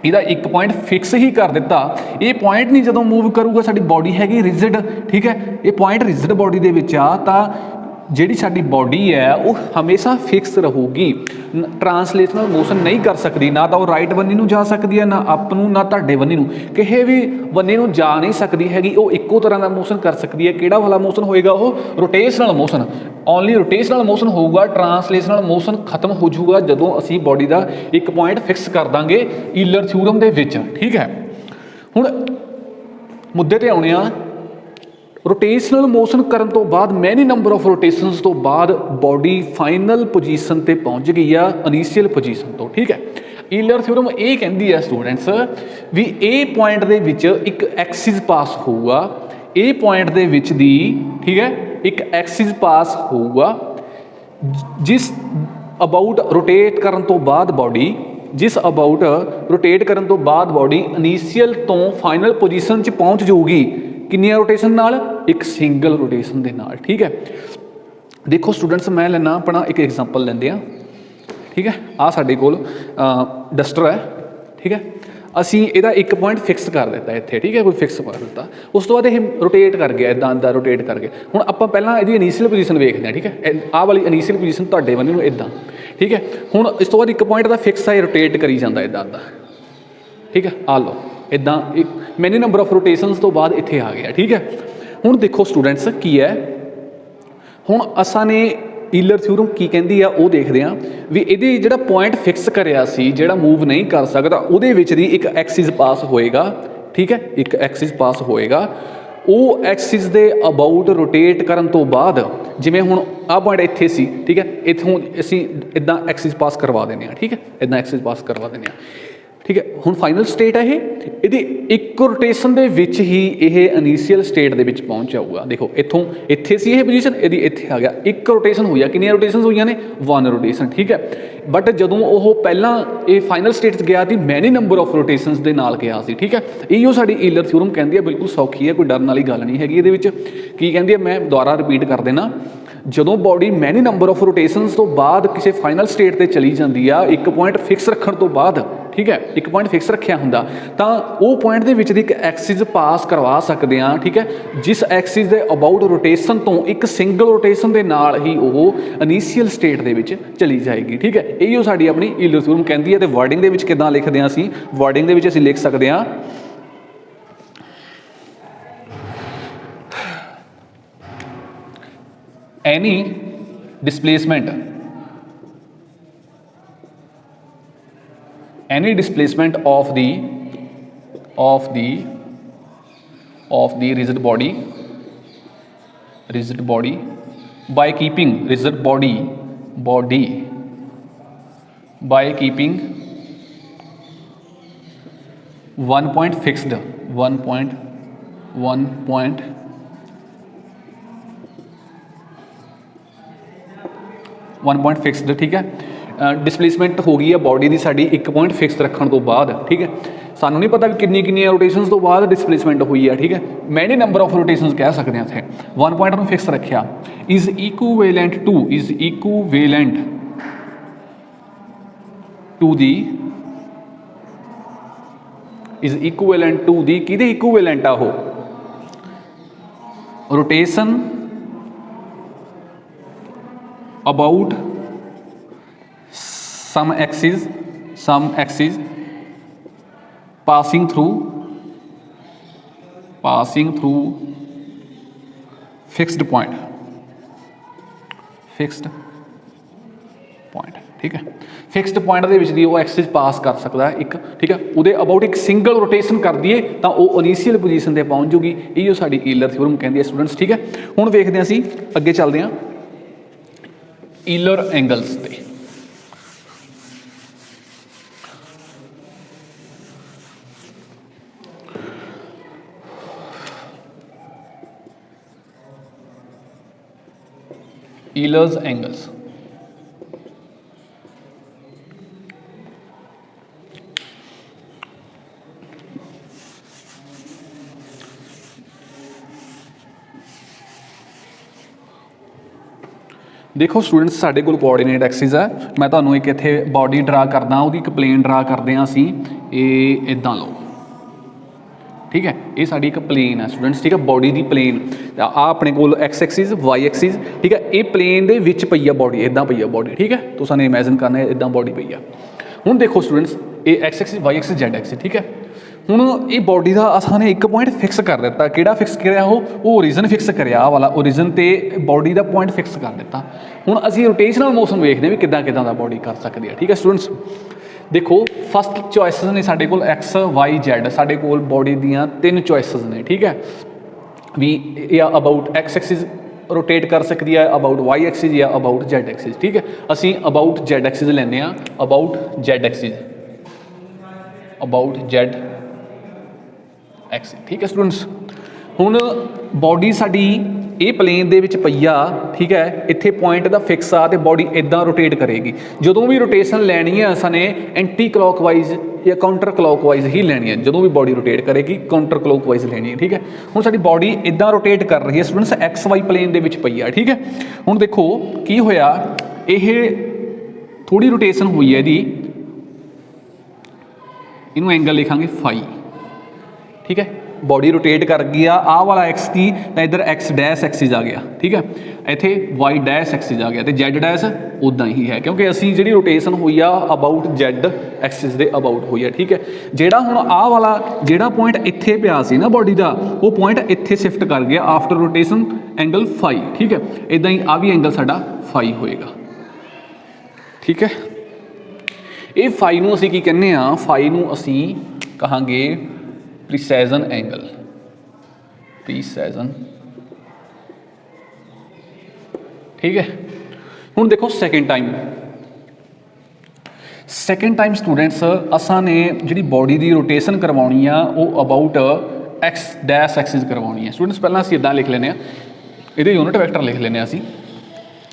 ਇਹਦਾ ਇੱਕ ਪੁਆਇੰਟ ਫਿਕਸ ਹੀ ਕਰ ਦਿੱਤਾ, ਇਹ ਪੁਆਇੰਟ ਨਹੀਂ ਜਦੋਂ ਮੂਵ ਕਰੂਗਾ, ਸਾਡੀ ਬਾਡੀ ਹੈਗੀ ਰਿਜਿਡ, ਠੀਕ ਹੈ। ਇਹ ਪੁਆਇੰਟ ਰਿਜਿਡ ਬਾਡੀ ਦੇ ਵਿੱਚ ਆ ਤਾਂ ਜਿਹੜੀ ਸਾਡੀ ਬਾਡੀ ਹੈ ਉਹ ਹਮੇਸ਼ਾ ਫਿਕਸ ਰਹੂਗੀ, ਟਰਾਂਸਲੇਸ਼ਨਲ ਮੋਸ਼ਨ ਨਹੀਂ ਕਰ ਸਕਦੀ। ਨਾ ਤਾਂ ਉਹ ਰਾਈਟ ਬੰਨੀ ਨੂੰ ਜਾ ਸਕਦੀ ਹੈ, ਨਾ ਅਪ ਨੂੰ, ਨਾ ਤੁਹਾਡੇ ਬੰਨੀ ਨੂੰ, ਕਿਸੇ ਵੀ ਬੰਨੇ ਨੂੰ ਜਾ ਨਹੀਂ ਸਕਦੀ ਹੈਗੀ। ਉਹ ਇੱਕੋ ਤਰ੍ਹਾਂ ਦਾ ਮੋਸ਼ਨ ਕਰ ਸਕਦੀ ਹੈ। ਕਿਹੜਾ ਵਾਲਾ ਮੋਸ਼ਨ ਹੋਏਗਾ? ਉਹ rotational motion, only rotational motion ਹੋਊਗਾ। ਟਰਾਂਸਲੇਸ਼ਨਲ ਮੋਸ਼ਨ ਖਤਮ ਹੋ ਜਾਊਗਾ ਜਦੋਂ ਅਸੀਂ ਬਾਡੀ ਦਾ ਇੱਕ ਪੁਆਇੰਟ ਫਿਕਸ ਕਰ ਦਾਂਗੇ ਈਲਰ ਥਿਊਰਮ ਦੇ ਵਿੱਚ, ਠੀਕ ਹੈ। ਹੁਣ ਮੁੱਦੇ ਤੇ ਆਉਣੇ ਆ। ਰੋਟੇਸ਼ਨਲ ਮੋਸ਼ਨ ਕਰਨ ਤੋਂ ਬਾਅਦ ਮੈਨੀ ਨੰਬਰ ਆਫ ਰੋਟੇਸ਼ਨਸ ਤੋਂ ਬਾਅਦ ਬਾਡੀ ਫਾਈਨਲ ਪੋਜੀਸ਼ਨ ਤੇ ਪਹੁੰਚ ਗਈ ਆ ਇਨੀਸ਼ੀਅਲ ਪੋਜੀਸ਼ਨ ਤੋਂ, ਠੀਕ ਹੈ। ਈਲਰ ਥਿਊਰਮ ਇਹ ਕਹਿੰਦੀ ਹੈ ਸਟੂਡੈਂਟਸ ਵੀ ਇਹ ਪੁਆਇੰਟ ਦੇ ਵਿੱਚ ਇੱਕ ਐਕਸਿਸ ਪਾਸ ਹੋਊਗਾ, ਇਹ ਪੁਆਇੰਟ ਦੇ ਵਿੱਚ ਦੀ, ਠੀਕ ਹੈ, ਇੱਕ ਐਕਸਿਸ ਪਾਸ ਹੋਊਗਾ ਜਿਸ ਅਬਾਊਟ ਰੋਟੇਟ ਕਰਨ ਤੋਂ ਬਾਅਦ ਬਾਡੀ, ਜਿਸ ਅਬਾਊਟ ਰੋਟੇਟ ਕਰਨ ਤੋਂ ਬਾਅਦ ਬਾਡੀ ਇਨੀਸ਼ੀਅਲ ਤੋਂ ਫਾਈਨਲ ਪੋਜੀਸ਼ਨ 'ਚ ਪਹੁੰਚ ਜਾਊਗੀ। ਕਿੰਨੀਆਂ ਰੋਟੇਸ਼ਨ ਨਾਲ? ਇੱਕ ਸਿੰਗਲ ਰੋਟੇਸ਼ਨ ਦੇ ਨਾਲ, ਠੀਕ ਹੈ। ਦੇਖੋ ਸਟੂਡੈਂਟਸ, ਮੈਂ ਲੈਣਾ ਆਪਣਾ ਇੱਕ ਐਗਜ਼ਾਮਪਲ ਲੈਂਦੇ ਹਾਂ, ਠੀਕ ਹੈ। ਆਹ ਸਾਡੇ ਕੋਲ ਡਸਟਰ ਹੈ, ਠੀਕ ਹੈ। ਅਸੀਂ ਇਹਦਾ ਇੱਕ ਪੁਆਇੰਟ ਫਿਕਸ ਕਰ ਦਿੱਤਾ ਇੱਥੇ, ਠੀਕ ਹੈ, ਕੋਈ ਫਿਕਸ ਕਰ ਦਿੱਤਾ। ਉਸ ਤੋਂ ਬਾਅਦ ਇਹ ਰੋਟੇਟ ਕਰ ਗਿਆ, ਇੱਦਾਂ ਇੱਦਾਂ ਰੋਟੇਟ ਕਰ ਗਿਆ। ਹੁਣ ਆਪਾਂ ਪਹਿਲਾਂ ਇਹਦੀ ਇਨੀਸ਼ੀਅਲ ਪੋਜੀਸ਼ਨ ਵੇਖਦੇ ਹਾਂ, ਠੀਕ ਹੈ। ਆਹ ਵਾਲੀ ਇਨੀਸ਼ੀਅਲ ਪੋਜੀਸ਼ਨ ਤੁਹਾਡੇ ਬੰਨੇ ਨੂੰ ਇੱਦਾਂ, ਠੀਕ ਹੈ। ਹੁਣ ਇਸ ਤੋਂ ਬਾਅਦ ਇੱਕ ਪੁਆਇੰਟ ਦਾ ਫਿਕਸ ਹੈ, ਰੋਟੇਟ ਕਰੀ ਜਾਂਦਾ ਇੱਦਾਂ ਇੱਦਾਂ, ਠੀਕ ਹੈ। ਆ ਲਓ ਇੱਦਾਂ ਇੱਕ ਮੈਨੀ ਨੰਬਰ ਆਫ ਰੋਟੇਸ਼ਨਸ ਤੋਂ ਬਾਅਦ ਇੱਥੇ ਆ ਗਿਆ, ਠੀਕ ਹੈ। ਹੁਣ ਦੇਖੋ ਸਟੂਡੈਂਟਸ ਕੀ ਹੈ, ਹੁਣ ਅਸਾਂ ਨੇ ਈਲਰ ਥਿਊਰਮ ਕੀ ਕਹਿੰਦੀ ਆ ਉਹ ਦੇਖਦੇ ਹਾਂ ਵੀ ਇਹਦੇ ਜਿਹੜਾ ਪੁਆਇੰਟ ਫਿਕਸ ਕਰਿਆ ਸੀ, ਜਿਹੜਾ ਮੂਵ ਨਹੀਂ ਕਰ ਸਕਦਾ, ਉਹਦੇ ਵਿੱਚ ਦੀ ਇੱਕ ਐਕਸਿਸ ਪਾਸ ਹੋਏਗਾ, ਠੀਕ ਹੈ। ਇੱਕ ਐਕਸਿਸ ਪਾਸ ਹੋਏਗਾ, ਉਹ ਐਕਸਿਸ ਦੇ ਅਬਾਊਟ ਰੋਟੇਟ ਕਰਨ ਤੋਂ ਬਾਅਦ, ਜਿਵੇਂ ਹੁਣ ਆਹ ਪੁਆਇੰਟ ਇੱਥੇ ਸੀ, ਠੀਕ ਹੈ, ਇੱਥੋਂ ਅਸੀਂ ਇੱਦਾਂ ਐਕਸਿਸ ਪਾਸ ਕਰਵਾ ਦਿੰਦੇ ਹਾਂ, ਠੀਕ ਹੈ, ਇੱਦਾਂ ਐਕਸਿਸ ਪਾਸ ਕਰਵਾ ਦਿੰਦੇ ਹਾਂ, ਠੀਕ ਹੈ। ਹੁਣ ਫਾਈਨਲ ਸਟੇਟ ਹੈ ਇਹ, ਇਹਦੀ ਇੱਕ ਰੋਟੇਸ਼ਨ ਦੇ ਵਿੱਚ ਹੀ ਇਹ ਇਨੀਸ਼ੀਅਲ ਸਟੇਟ ਦੇ ਵਿੱਚ ਪਹੁੰਚ ਜਾਊਗਾ। ਦੇਖੋ ਇੱਥੋਂ ਇੱਥੇ ਸੀ ਇਹ ਪੋਜੀਸ਼ਨ, ਇਹਦੀ ਇੱਥੇ ਆ ਗਿਆ, ਇੱਕ ਰੋਟੇਸ਼ਨ ਹੋਈ ਆ। ਕਿੰਨੀਆਂ ਰੋਟੇਸ਼ਨਸ ਹੋਈਆਂ ਨੇ? 1 ਰੋਟੇਸ਼ਨ, ਠੀਕ ਹੈ। ਬਟ ਜਦੋਂ ਉਹ ਪਹਿਲਾਂ ਇਹ ਫਾਈਨਲ ਸਟੇਟ 'ਚ ਗਿਆ ਸੀ, ਮੈਨੀ ਨੰਬਰ ਆਫ ਰੋਟੇਸ਼ਨਸ ਦੇ ਨਾਲ ਗਿਆ ਸੀ, ਠੀਕ ਹੈ। ਇਹੋ ਸਾਡੀ ਈਲਰ ਥਿਊਰਮ ਕਹਿੰਦੀ ਹੈ, ਬਿਲਕੁਲ ਸੌਖੀ ਹੈ, ਕੋਈ ਡਰਨ ਵਾਲੀ ਗੱਲ ਨਹੀਂ ਹੈਗੀ ਇਹਦੇ ਵਿੱਚ। ਕੀ ਕਹਿੰਦੀ ਹੈ, ਮੈਂ ਦੁਬਾਰਾ ਰਿਪੀਟ ਕਰ ਦੇਣਾ। ਜਦੋਂ ਬਾਡੀ ਮੈਨੀ ਨੰਬਰ ਆਫ ਰੋਟੇਸ਼ਨਸ ਤੋਂ ਬਾਅਦ ਕਿਸੇ ਫਾਈਨਲ ਸਟੇਟ 'ਤੇ ਚਲੀ ਜਾਂਦੀ ਆ, ਇੱਕ ਪੁਆਇੰਟ ਫਿਕਸ ਰੱਖਣ ਤੋਂ ਬਾਅਦ, ਠੀਕ ਹੈ, ਇੱਕ ਪੁਆਇੰਟ ਫਿਕਸ ਰੱਖਿਆ ਹੁੰਦਾ ਤਾਂ ਉਹ ਪੁਆਇੰਟ ਦੇ ਵਿੱਚ ਦੀ ਇੱਕ ਐਕਸਿਸ ਪਾਸ ਕਰਵਾ ਸਕਦੇ ਹਾਂ, ਠੀਕ ਹੈ। ਜਿਸ ਐਕਸਿਸ ਦੇ ਅਬਾਊਟ ਰੋਟੇਸ਼ਨ ਤੋਂ ਇੱਕ ਸਿੰਗਲ ਰੋਟੇਸ਼ਨ ਦੇ ਨਾਲ ਹੀ ਉਹ ਇਨੀਸ਼ੀਅਲ ਸਟੇਟ ਦੇ ਵਿੱਚ ਚਲੀ ਜਾਏਗੀ, ਠੀਕ ਹੈ। ਇਹੀ ਸਾਡੀ ਆਪਣੀ ਈਲਰ ਥਿਊਰਮ ਕਹਿੰਦੀ ਹੈ। ਤੇ ਵਰਡਿੰਗ ਦੇ ਵਿੱਚ ਕਿੱਦਾਂ ਲਿਖਦੇ ਹਾਂ ਅਸੀਂ? ਵਰਡਿੰਗ ਦੇ ਵਿੱਚ ਅਸੀਂ ਲਿਖ ਸਕਦੇ ਹਾਂ any displacement of the rigid body by keeping rigid body by keeping one point fixed ठीक है। डिसप्लेसमेंट हो गई है बॉडी की साड़ी एक पॉइंट फिक्स रखने तो बाद, ठीक है। सानू नहीं पता कि किन्नी रोटेशनस तो बाद डिसप्लेसमेंट हुई है, ठीक है। मैनी नंबर ऑफ रोटेशनस कह सकते हैं इतने। 1 पॉइंट में फिक्स रखा इज इक्विवेलेंट टू दी किहदे इक्विवेलेंट आ वो rotation about some axis passing through fixed point, ठीक है। ਫਿਕਸਡ ਪੁਆਇੰਟ ਦੇ ਵਿੱਚ ਦੀ ਉਹ ਐਕਸਿਸ ਪਾਸ ਕਰ ਸਕਦਾ ਹੈ ਇੱਕ, ਠੀਕ ਹੈ। ਉਹਦੇ ਅਬਾਊਟ ਇੱਕ ਸਿੰਗਲ ਰੋਟੇਸ਼ਨ ਕਰ ਦਈਏ ਤਾਂ ਉਹ ਇਨੀਸ਼ੀਅਲ ਪੋਜੀਸ਼ਨ ਤੇ ਪਹੁੰਚ ਜੂਗੀ। ਇਹ ਸਾਡੀ ਈਲਰ ਥਿਊਰਮ ਕਹਿੰਦੀ ਹੈ ਸਟੂਡੈਂਟਸ, ਠੀਕ ਹੈ। ਹੁਣ ਵੇਖਦੇ ਹਾਂ ਅਸੀਂ ਅੱਗੇ ਚੱਲਦੇ ਹਾਂ ਈਲਰ ਐਂਗਲਸ ਤੇ। ਈਲਰਸ ਐਂਗਲਸ, देखो स्टूडेंट्स साढ़े कोल कोआर्डीनेट एक्सिस है। मैं तुहानूं एक इत्थे बॉडी ड्रा करदा, ਉਹਦੀ एक प्लेन ड्रा करते हैं ਅਸੀਂ। ਇਹ इदां लो, ठीक है। ये साड़ी एक प्लेन है स्टूडेंट्स, ठीक है। बॉडी की प्लेन आ अपने कोल एक्स एक्सिस वाई एक्सिस, ठीक है। ये प्लेन दे विच पई है बॉडी, इदां पई है बॉडी, ठीक है। तुसां ने इमेजिन करना है इदां बॉडी पई है। हुण देखो स्टूडेंट्स ये X axis Y axis Z axis, ठीक है। ਹੁਣ ਇਹ ਬੋਡੀ ਦਾ ਅਸਾਂ ਨੇ ਇੱਕ ਪੁਆਇੰਟ ਫਿਕਸ ਕਰ ਦਿੱਤਾ। ਕਿਹੜਾ ਫਿਕਸ ਕਰਿਆ? ਉਹ ਓਰੀਜਨ ਫਿਕਸ ਕਰਿਆ, ਆਹ ਵਾਲਾ ਓਰੀਜਨ ਤੇ ਬੋਡੀ ਦਾ ਪੁਆਇੰਟ ਫਿਕਸ ਕਰ ਦਿੱਤਾ। ਹੁਣ ਅਸੀਂ ਰੋਟੇਸ਼ਨਲ ਮੋਸ਼ਨ ਵੇਖਦੇ ਵੀ ਕਿੱਦਾਂ ਕਿੱਦਾਂ ਦਾ ਬੋਡੀ ਕਰ ਸਕਦੀ ਹੈ, ਠੀਕ ਹੈ ਸਟੂਡੈਂਟਸ। ਦੇਖੋ ਫਸਟ ਚੋਇਸਿਸ ਨੇ ਸਾਡੇ ਕੋਲ ਐਕਸ ਵਾਈ ਜੈਡ, ਸਾਡੇ ਕੋਲ ਬੋਡੀ ਦੀਆਂ 3 ਚੋਇਸਿਸ ਨੇ, ਠੀਕ ਹੈ। ਵੀ ਇਹ ਅਬਾਊਟ ਐਕਸ ਐਕਸਿਸ ਰੋਟੇਟ ਕਰ ਸਕਦੀ ਹੈ, ਅਬਾਊਟ ਵਾਈ ਐਕਸਿਸ ਜਾਂ ਅਬਾਊਟ ਜੈਡ ਐਕਸਿਸ, ਠੀਕ ਹੈ। ਅਸੀਂ ਅਬਾਊਟ ਜੈਡ ਐਕਸਿਸ ਲੈਂਦੇ ਹਾਂ, about Z axis, about Z axis, ठीक है स्टूडेंट्स। ਹੁਣ ਬੋਡੀ ਸਾਡੀ ਇਹ ਪਲੇਨ ਦੇ ਵਿੱਚ ਪਈ ਆ, ਠੀਕ ਹੈ। ਇੱਥੇ ਪੁਆਇੰਟ ਦਾ ਫਿਕਸ ਆ ਤੇ ਬੋਡੀ ਇਦਾਂ ਰੋਟੇਟ ਕਰੇਗੀ। ਜਦੋਂ ਵੀ ਰੋਟੇਸ਼ਨ ਲੈਣੀ ਹੈ ਅਸਾਂ ਨੇ ਐਂਟੀ ਕਲੌਕਵਾਈਜ਼ ਜਾਂ ਕਾਊਂਟਰ ਕਲੌਕਵਾਈਜ਼ ਹੀ ਲੈਣੀ ਹੈ। ਜਦੋਂ ਵੀ ਬੋਡੀ ਰੋਟੇਟ ਕਰੇਗੀ ਕਾਊਂਟਰ ਕਲੌਕਵਾਈਜ਼ ਲੈਣੀ ਹੈ, ਠੀਕ ਹੈ। ਹੁਣ ਸਾਡੀ ਬੋਡੀ ਇਦਾਂ ਰੋਟੇਟ ਕਰ ਰਹੀ ਹੈ ਸਟੂਡੈਂਟਸ, ਐਕਸ ਵਾਈ ਪਲੇਨ ਦੇ ਵਿੱਚ ਪਈ ਆ, ਠੀਕ ਹੈ। ਹੁਣ ਦੇਖੋ ਕੀ ਹੋਇਆ, ਇਹ ਥੋੜੀ ਰੋਟੇਸ਼ਨ ਹੋਈ ਹੈ ਇਹਦੀ, ਇਹਨੂੰ ਐਂਗਲ ਲਿਖਾਂਗੇ ਫਾਈ, ठीक है। बॉडी रोटेट कर गई आ वाला एक्स की, तो इधर एक्स डैश एक्सिस आ गया, ठीक है। इत्थे वाई डैश एक्सिस आ गया, तो जैड डैश उदा ही है, क्योंकि असी जी रोटेशन हुई आ अबाउट जैड एक्सिस के अबाउट हुई है, ठीक है। जोड़ा हुण आ वाला जोड़ा पॉइंट इत्थे पिया सी ना बॉडी का, वो पॉइंट इत्थे शिफ्ट कर गया आफ्टर रोटेशन एंगल फाई, ठीक है। इदां ही आ भी एंगल साडा फाई होएगा, ठीक है। ये फाई नूं असी की कहने आ, फाई नूं असी कहांगे प्रीसैजन एंगल, प्रीसैजन, ठीक है। हुण देखो सेकेंड टाइम स्टूडेंट्स असां ने जिहड़ी बॉडी की रोटेशन करवाउणी आ वो अबाउट एक्स डैश एक्सिस करवाउणी है स्टूडेंट्स। पहलां असीं इदां लिख लैंदे आ, इहदे यूनिट वैक्टर लिख लैंदे आ असीं,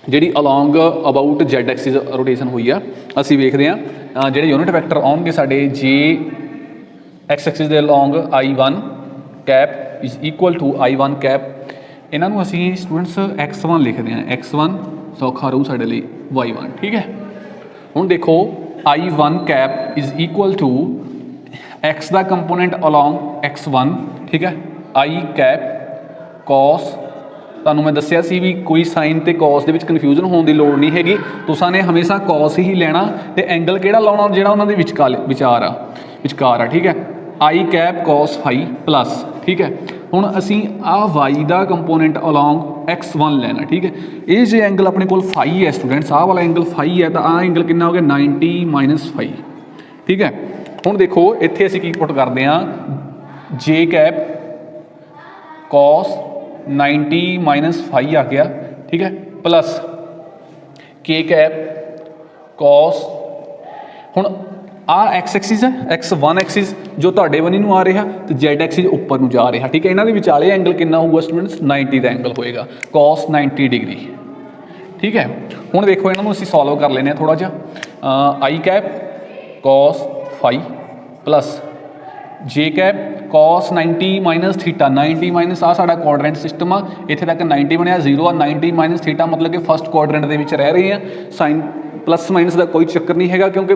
जिहड़ी along about Z axis rotation हुई आ। असीं वेखदे आ जिहड़े यूनिट वैक्टर आउणगे साडे जे एक्स एक्सिस के along I1 cap is equal to I1 cap, इन्हों असी स्टूडेंट्स x1 लिखते हैं, x1 सौखा रहू साडे लई y1, ठीक है। हुण देखो I1 cap is equal to x का कंपोनेंट अलॉन्ग x1, ठीक है। I कैप कॉस, तुहानूं मैं दस्सिया सी भी कोई साइन ते कॉस दे विच कन्फ्यूजन होने की लोड़ नहीं हैगी, तुसां ने हमेशा कॉस ही लेना ते एंगल किहड़ा लाउणा जिहड़ा उन्हां दे विचकार आ, ठीक है। I cap cos phi plus, ठीक है। हुण असी आ वाई का कंपोनेंट अलॉन्ग x1 लेना, ठीक है। ये जो एंगल अपने कोल फाई है स्टूडेंट्स, आ वाला एंगल फाई है, तो आ एंगल कितना हो गया 90 माइनस फाई, ठीक है। हुण देखो इत्थे असी की पुट करते हैं, जे कैप कॉस 90 माइनस फाई आ गया, ठीक है, प्लस के कैप कॉस, हुण आ एक्स एक्सिस है, x1 एक्सिस जो तुहाडे बनी नूं आ रहा, तो जैड एक्सिस उपर नूं जा रहा, ठीक है। इन्हां दे विचाले एंगल कितना होगा स्टूडेंट्स 90 का एंगल होएगा, कॉस 90 डिग्री, ठीक है। हुण देखो इन्हां नूं असीं सॉल्व कर लेने थोड़ा जिहा, I cap cos phi plus J cap cos 90 minus theta, 90 minus आ साडा क्वाड्रेंट सिस्टम आ, इत्थे तक 90 बनया 0 आ, 90 माइनस थीटा मतलब कि फस्ट क्वाड्रेंट दे विच रह रहे हैं। साइन प्लस माइनस का कोई चक्कर नहीं है, क्योंकि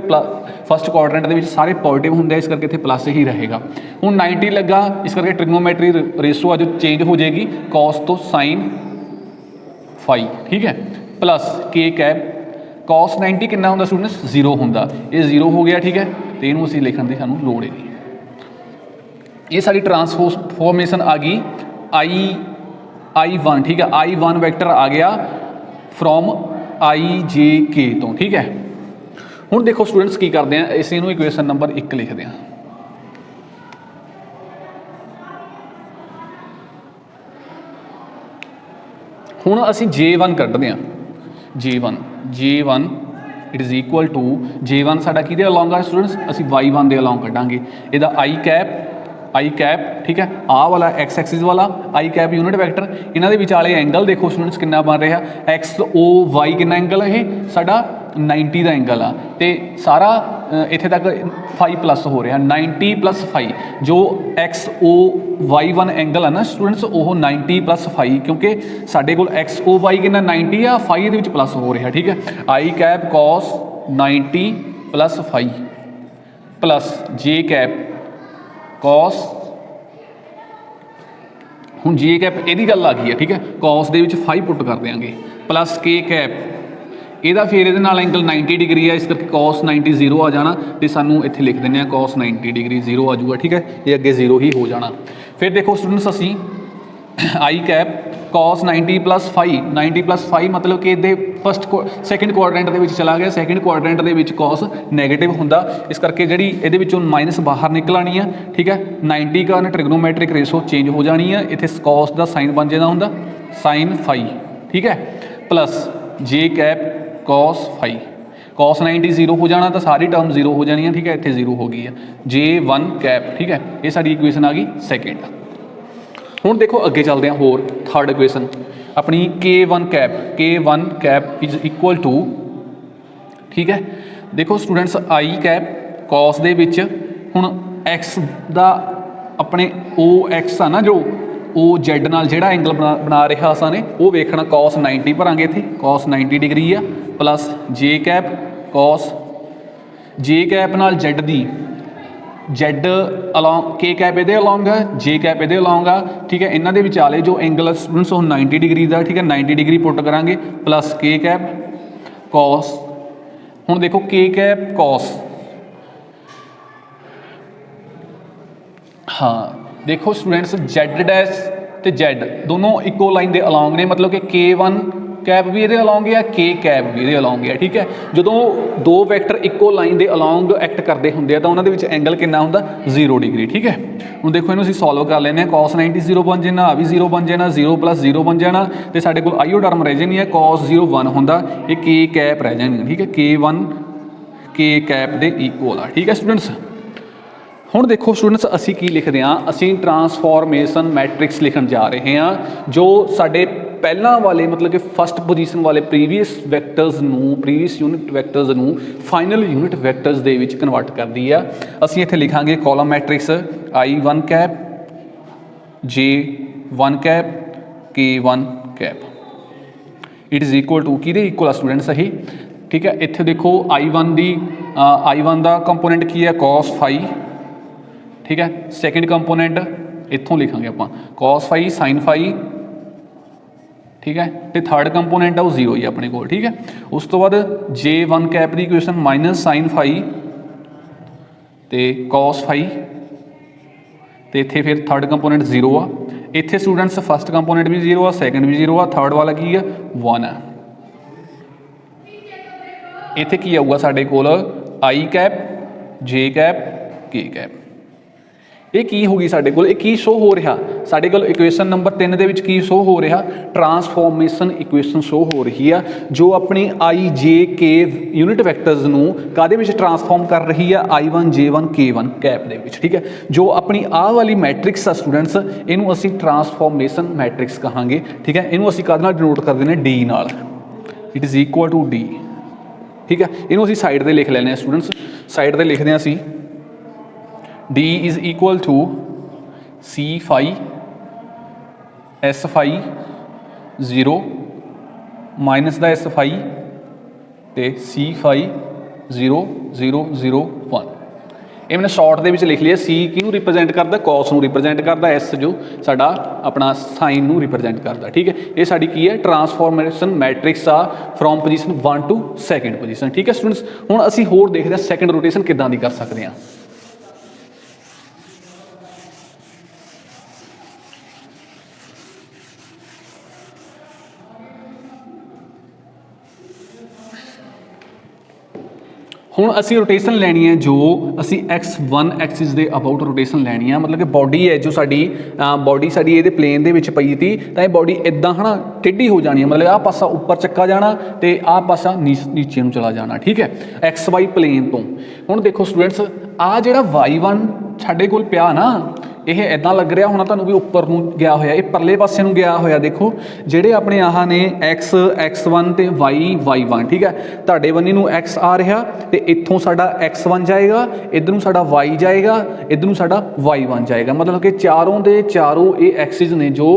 फस्ट क्वाड्रेंट के सारे पॉजिटिव होंगे, इस करके इत्थे प्लस ही रहेगा। हुण 90 लगा, इस करके ट्रिग्नोमेट्री रेशो आ जो चेंज हो जाएगी, कॉस तो साइन फाई, ठीक है, प्लस के कैप cos 90 कितना होंदा स्टूडेंट्स 0 होंदा, ये 0 हो गया ठीक है। तो इनू असीं लिखण दी सानूं लोड़ ही नहीं। ये साडी ट्रांसफॉर्मेशन आ गई I1 ठीक है। I1 वैक्टर आ गया फ्रॉम IJK तो ठीक है। हुण देखो स्टूडेंट्स की करते हैं, इस इनू इक्वेशन नंबर 1 लिखते हैं। हुण असीं J1 कड्ढदे हां, J1 it is equal to J1 साडा किहदे अलॉन्ग आ स्टूडेंट्स, असीं Y1 दे अलॉन्ग कड्ढांगे। इहदा आई कैप ठीक है, आ वाला एक्स एक्सिस वाला आई कैप यूनिट वैक्टर, इन्हां दे विचाले एंगल देखो स्टूडेंट्स कितना बन रहा, XOY कितना एंगल है ये साडा 90 का एंगल आ, तो सारा इत्थे तक फाई प्लस हो रहा 90 + फाई, जो XOY1 एंगल है ना स्टूडेंट्स वो 90 + फाई, क्योंकि साडे कोल XOY कितना 90 आ, फाई ये प्लस हो रहा ठीक है। I cap cos 90 + phi plus J cap cos, हुण J कैप इहदी गल आ गई है ठीक है, cos दे विच फाई पुट कर देंगे प्लस K कैप, ਇਹਦਾ फिर ਇਹਦੇ ਨਾਲ एंगल 90 डिग्री है, इस करके cos 90 0 आ जाना, तो सानू इत्थे लिख देंगे cos 90 डिग्री 0 आ जाऊगा ठीक है, ये अगे 0 ही हो जाना। फिर देखो स्टूडेंट्स असी आई कैप cos 90 + फाई, 90 + फाई मतलब कि ये फस्ट सैकेंड क्वाड्रेंट के चला गया, सैकेंड क्वाड्रेंट के cos नैगेटिव होंदा, इस करके जी ये माइनस बाहर निकल आनी है ठीक है। 90 का ट्रिग्नोमैट्रिक रेशो चेंज हो जानी है, इतने cos का साइन बन जाना होंदा साइन फाई ठीक है, plus J cap cos phi, cos 90 0 हो जाना, तो सारी टर्म 0 हो जानी है ठीक है, इतने 0 हो गई है। J1 कैप ठीक है, ये साडी इक्वेशन आ गई सैकेंड। हुण देखो अगे चलते हैं होर थर्ड इक्वेशन अपनी K1 cap is equal to ठीक है। देखो स्टूडेंट्स आई कैप cos दे विच हुण एक्स दा अपने OX आ ना, जो ओ जेड नाल जिहड़ा एंगल बना रहा असां ने वो वेखना, cos 90 भरांगे इत्थे cos 90 डिग्री आ, plus J cap cos J cap नाल जेड दी जेड अलॉन्ग K कैप इहदे अलॉन्ग है, J कैप इहदे अलॉन्ग आ ठीक है। इन्हां दे विचाले जो एंगल स्टूडेंट्स 90 डिग्री का ठीक है, 90 डिग्री पुट करांगे प्लस K कैप cos, हुण देखो K कैप cos, हाँ देखो स्टूडेंट्स जेड डैश तो जेड दोनों इक्को लाइन के अलॉन्ग ने, मतलब कि K1 कैप भी ये अलॉन्ग है, K कैप भी ये अलॉन्ग है ठीक है। जो दो वैक्टर इक्को लाइन के अलॉन्ग एक्ट करते होंगे तो उन्होंने एंगल कितना होंदा 0 डिग्री ठीक है। हम देखो इन्हू सॉल्व कर लें, cos 90 0 बन जाना, आ भी 0 बन जाना, 0 + 0 बन जाना, तो साढ़े को आईओ टर्म रह जानी है cos 0 1 होंदा, ये K कैप रह जानी ठीक है, K1 K कैप के इक्वल आ ठीक है स्टूडेंट्स। हुण देखो स्टूडेंट्स असी की लिखते हैं, असी ट्रांसफॉर्मेशन मैट्रिक्स लिखण जा रहे हैं जो साडे पहला वाले मतलब कि फस्ट पोजीशन वाले प्रीवियस वैक्टर्स नूं, प्रीवियस यूनिट वैक्टर्स नूं फाइनल यूनिट वैक्टर्स दे विच कन्वर्ट करदी है। असी इत्थे लिखांगे column matrix I1 cap J1 cap K1 cap, it is equal to किहदे इक्वल आ स्टूडेंट्स सही ठीक है। इत्थे देखो I1 का कंपोनेंट की है cos फाई ठीक है, सैकेंड कंपोनेंट इत्थों लिखांगे आपां cos फाई sin फाई ठीक है, तो थर्ड कंपोनेंट है वो 0 ही अपने को ठीक है। उस तो बाद J1 कैप की इक्वेशन माइनस sin फाई तो cos फाई, तो इत्थे फिर थर्ड कंपोनेंट 0 आ, इत्थे स्टूडेंट्स फस्ट कंपोनेंट भी 0 आ, सैकेंड भी 0 आ, थर्ड वाला की है 1 है। इत्थे की आऊगा साडे कोल I cap J cap K cap, ये की होगी साडे कोल, ये की शो हो रहा साडे कोल इक्वेशन नंबर 3 दे विच की शो हो रहा, ट्रांसफॉर्मेशन इक्वेशन शो हो रही है जो अपनी IJK यूनिट वैक्टर्स नूं कादे विच ट्रांसफॉर्म कर रही है I1 J1 K1 कैप दे विच ठीक है। जो अपनी आ वाली मैट्रिक्स आ स्टूडेंट्स इनू असी ट्रांसफॉर्मेशन मैट्रिक्स कहांगे ठीक है, इनू असी कादे नाल डिनोट कर देने D नाल, it is equal to D ठीक है। इनू असी साइड ते लिख लैने स्टूडेंट्स, साइड ते लिखदे असी D is equal to C phi S phi 0 minus the S phi तो C फाई 0 0 0 1, ਇਹ मैंने शॉर्ट ਦੇ ਵਿੱਚ ਲਿਖ ਲਿਆ C ਕਿਹਨੂੰ ਰਿਪਰੈਜ਼ੈਂਟ ਕਰਦਾ cos ਨੂੰ ਰਿਪਰੈਜ਼ੈਂਟ ਕਰਦਾ S ਜੋ ਸਾਡਾ ਆਪਣਾ ਸਾइन ਨੂੰ ਰਿਪਰੈਜ਼ੈਂਟ ਕਰਦਾ ਠੀਕ ਹੈ ਇਹ ਸਾਡੀ ਕੀ ਹੈ ਟਰਾਂਸਫਾਰਮੇਸ਼ਨ ਮੈਟ੍ਰਿਕਸ ਆ from position 1 to second position ਠੀਕ ਹੈ ਸਟੂਡੈਂਟਸ ਹੁਣ ਅਸੀਂ ਹੋਰ ਦੇਖਦੇ ਹਾਂ ਸੈਕੰਡ ਰੋਟੇਸ਼ਨ ਕਿੱਦਾਂ ਦੀ ਕਰ ਸਕਦੇ ਹਾਂ ਹੁਣ ਅਸੀਂ ਰੋਟੇਸ਼ਨ ਲੈਣੀ ਹੈ ਜੋ ਅਸੀਂ x1 ਐਕਸਿਸ ਦੇ ਅਬਾਊਟ ਰੋਟੇਸ਼ਨ ਲੈਣੀ ਆ ਮਤਲਬ ਕਿ ਬਾਡੀ ਹੈ ਜੋ ਸਾਡੀ ਬਾਡੀ ਸਾਡੀ ਇਹਦੇ ਪਲੇਨ ਦੇ ਵਿੱਚ ਪਈ ਤੀ ਤਾਂ ਇਹ ਬਾਡੀ ਇਦਾਂ ਹਨਾ ਟੇਢੀ ਹੋ ਜਾਣੀ ਹੈ ਮਤਲਬ ਆਹ ਪਾਸਾ ਉੱਪਰ ਚੱਕਾ ਜਾਣਾ ਤੇ ਆਹ ਪਾਸਾ ਨੀਚੇ ਨੂੰ ਚਲਾ ਜਾਣਾ ਠੀਕ ਹੈ xy ਪਲੇਨ ਤੋਂ ਹੁਣ ਦੇਖੋ ਸਟੂਡੈਂਟਸ ਆ ਜਿਹੜਾ y1 ਸਾਡੇ ਕੋਲ ਪਿਆ ਨਾ ਇਹ ਇਦਾਂ ਲੱਗ ਰਿਹਾ ਹੋਣਾ ਤੁਹਾਨੂੰ ਵੀ ਉੱਪਰ ਨੂੰ ਗਿਆ ਹੋਇਆ ਇਹ ਪਰਲੇ ਪਾਸੇ ਨੂੰ ਗਿਆ ਹੋਇਆ ਦੇਖੋ ਜਿਹੜੇ ਆਪਣੇ ਆਹ ਨੇ x1 ਤੇ y1 ਠੀਕ ਹੈ ਤੁਹਾਡੇ ਬੰਨੀ ਨੂੰ x ਆ ਰਿਹਾ ਤੇ ਇੱਥੋਂ ਸਾਡਾ x1 ਜਾਏਗਾ ਇੱਧਰ ਨੂੰ ਸਾਡਾ y ਜਾਏਗਾ ਇੱਧਰ ਨੂੰ ਸਾਡਾ y1 ਜਾਏਗਾ ਮਤਲਬ ਕਿ ਚਾਰੋਂ ਦੇ ਚਾਰੋਂ ਇਹ ਐਕਸਿਸ ਨੇ ਜੋ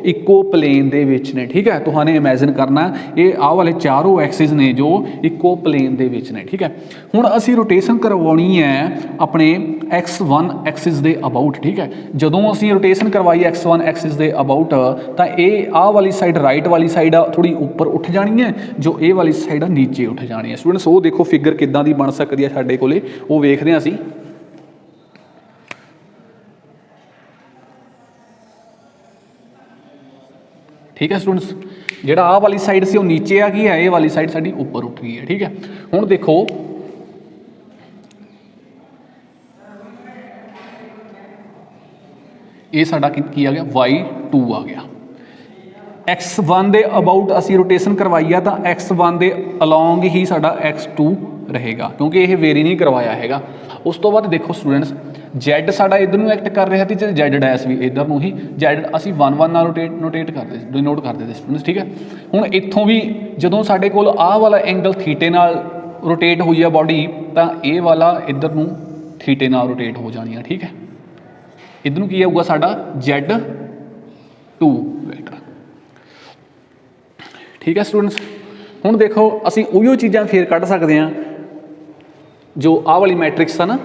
ਇੱਕੋ ਪਲੇਨ ਦੇ ਵਿੱਚ ਨੇ ਠੀਕ ਹੈ ਤੁਹਾਨੇ ਇਮੇਜਿਨ ਕਰਨਾ ਇਹ ਆਹ ਵਾਲੇ ਚਾਰੋਂ ਐਕਸਿਸ ਨੇ ਜੋ ਇੱਕੋ ਪਲੇਨ ਦੇ ਵਿੱਚ ਨੇ ਠੀਕ ਹੈ ਹੁਣ ਅਸੀਂ ਰੋਟੇਸ਼ਨ ਕਰਵਾਉਣੀ ਹੈ ਆਪਣੇ x1 ਐਕਸਿਸ ਦੇ ਅਬਾਊਟ ਠੀਕ ਹੈ ਜਦੋਂ ਅਸੀਂ ਰੋਟੇਸ਼ਨ ਕਰਵਾਈ x1 ਐਕਸਿਸ ਦੇ ਅਬਾਊਟ ਤਾਂ ਇਹ ਆਹ ਵਾਲੀ ਸਾਈਡ ਰਾਈਟ ਵਾਲੀ ਸਾਈਡ ਆ ਥੋੜੀ ਉੱਪਰ ਉੱਠ ਜਾਣੀ ਹੈ ਜੋ ਇਹ ਵਾਲੀ ਸਾਈਡ ਆ ਨੀਚੇ ਉੱਠ ਜਾਣੀ ਹੈ ਸਟੂਡੈਂਟਸ ਉਹ ਦੇਖੋ ਫਿਗਰ ਕਿੱਦਾਂ ਦੀ ਬਣ ਸਕਦੀ ਹੈ ਸਾਡੇ ਕੋਲੇ ਉਹ ਵੇਖਦੇ ਹਾਂ ਅਸੀਂ ਠੀਕ ਹੈ ਸਟੂਡੈਂਟਸ ਜਿਹੜਾ ਆਹ ਵਾਲੀ ਸਾਈਡ ਸੀ ਉਹ ਨੀਚੇ ਆ ਗਈ ਹੈ ਇਹ ਵਾਲੀ ਸਾਈਡ ਸਾਡੀ ਉੱਪਰ ਉੱਠ ਗਈ ਹੈ ਠੀਕ ਹੈ ਹੁਣ ਦੇਖੋ ਇਹ ਸਾਡਾ ਕੀ ਆ ਗਿਆ y2 ਆ ਗਿਆ x1 ਦੇ ਅਬਾਊਟ ਅਸੀਂ ਰੋਟੇਸ਼ਨ ਕਰਵਾਈ ਆ ਤਾਂ x1 ਦੇ ਅਲੋਂਗ ਹੀ ਸਾਡਾ x2 ਰਹੇਗਾ ਕਿਉਂਕਿ ਇਹ ਵੇਰੀ ਨਹੀਂ ਕਰਵਾਇਆ ਹੈਗਾ ਉਸ ਤੋਂ ਬਾਅਦ ਦੇਖੋ ਸਟੂਡੈਂਟਸ z ਸਾਡਾ ਇਧਰ ਨੂੰ ਐਕਟ ਕਰ ਰਿਹਾ ਸੀ ਤੇ z ਡੈਸ਼ ਵੀ ਇਧਰ ਨੂੰ ਹੀ z ਅਸੀਂ 1 1 ਨਾਲ ਨੋਟੇਟ ਕਰਦੇ ਸੀ ਡਿਨੋਟ ਕਰਦੇ ਸੀ ਸਟੂਡੈਂਟਸ ਠੀਕ ਹੈ ਹੁਣ ਇੱਥੋਂ ਵੀ ਜਦੋਂ ਸਾਡੇ ਕੋਲ ਆਹ ਵਾਲਾ ਐਂਗਲ ਥੀਟੇ ਨਾਲ ਰੋਟੇਟ ਹੋਈ ਆ ਬਾਡੀ ਤਾਂ ਇਹ ਵਾਲਾ ਇਧਰ ਨੂੰ ਥੀਟੇ ਨਾਲ ਰੋਟੇਟ ਹੋ ਜਾਣੀ ਆ ਠੀਕ ਹੈ इधर ਨੂੰ ਕੀ ਆਊਗਾ ਸਾਡਾ Z2 ਵੈਕਟਰ ਠੀਕ ਹੈ ਸਟੂਡੈਂਟਸ ਹੁਣ ਦੇਖੋ ਅਸੀਂ ਉਹੀਓ ਚੀਜ਼ਾਂ ਫੇਰ ਕੱਢ ਸਕਦੇ ਹਾਂ ਜੋ ਆਹ ਵਾਲੀ ਮੈਟ੍ਰਿਕਸ ਆ ਨਾ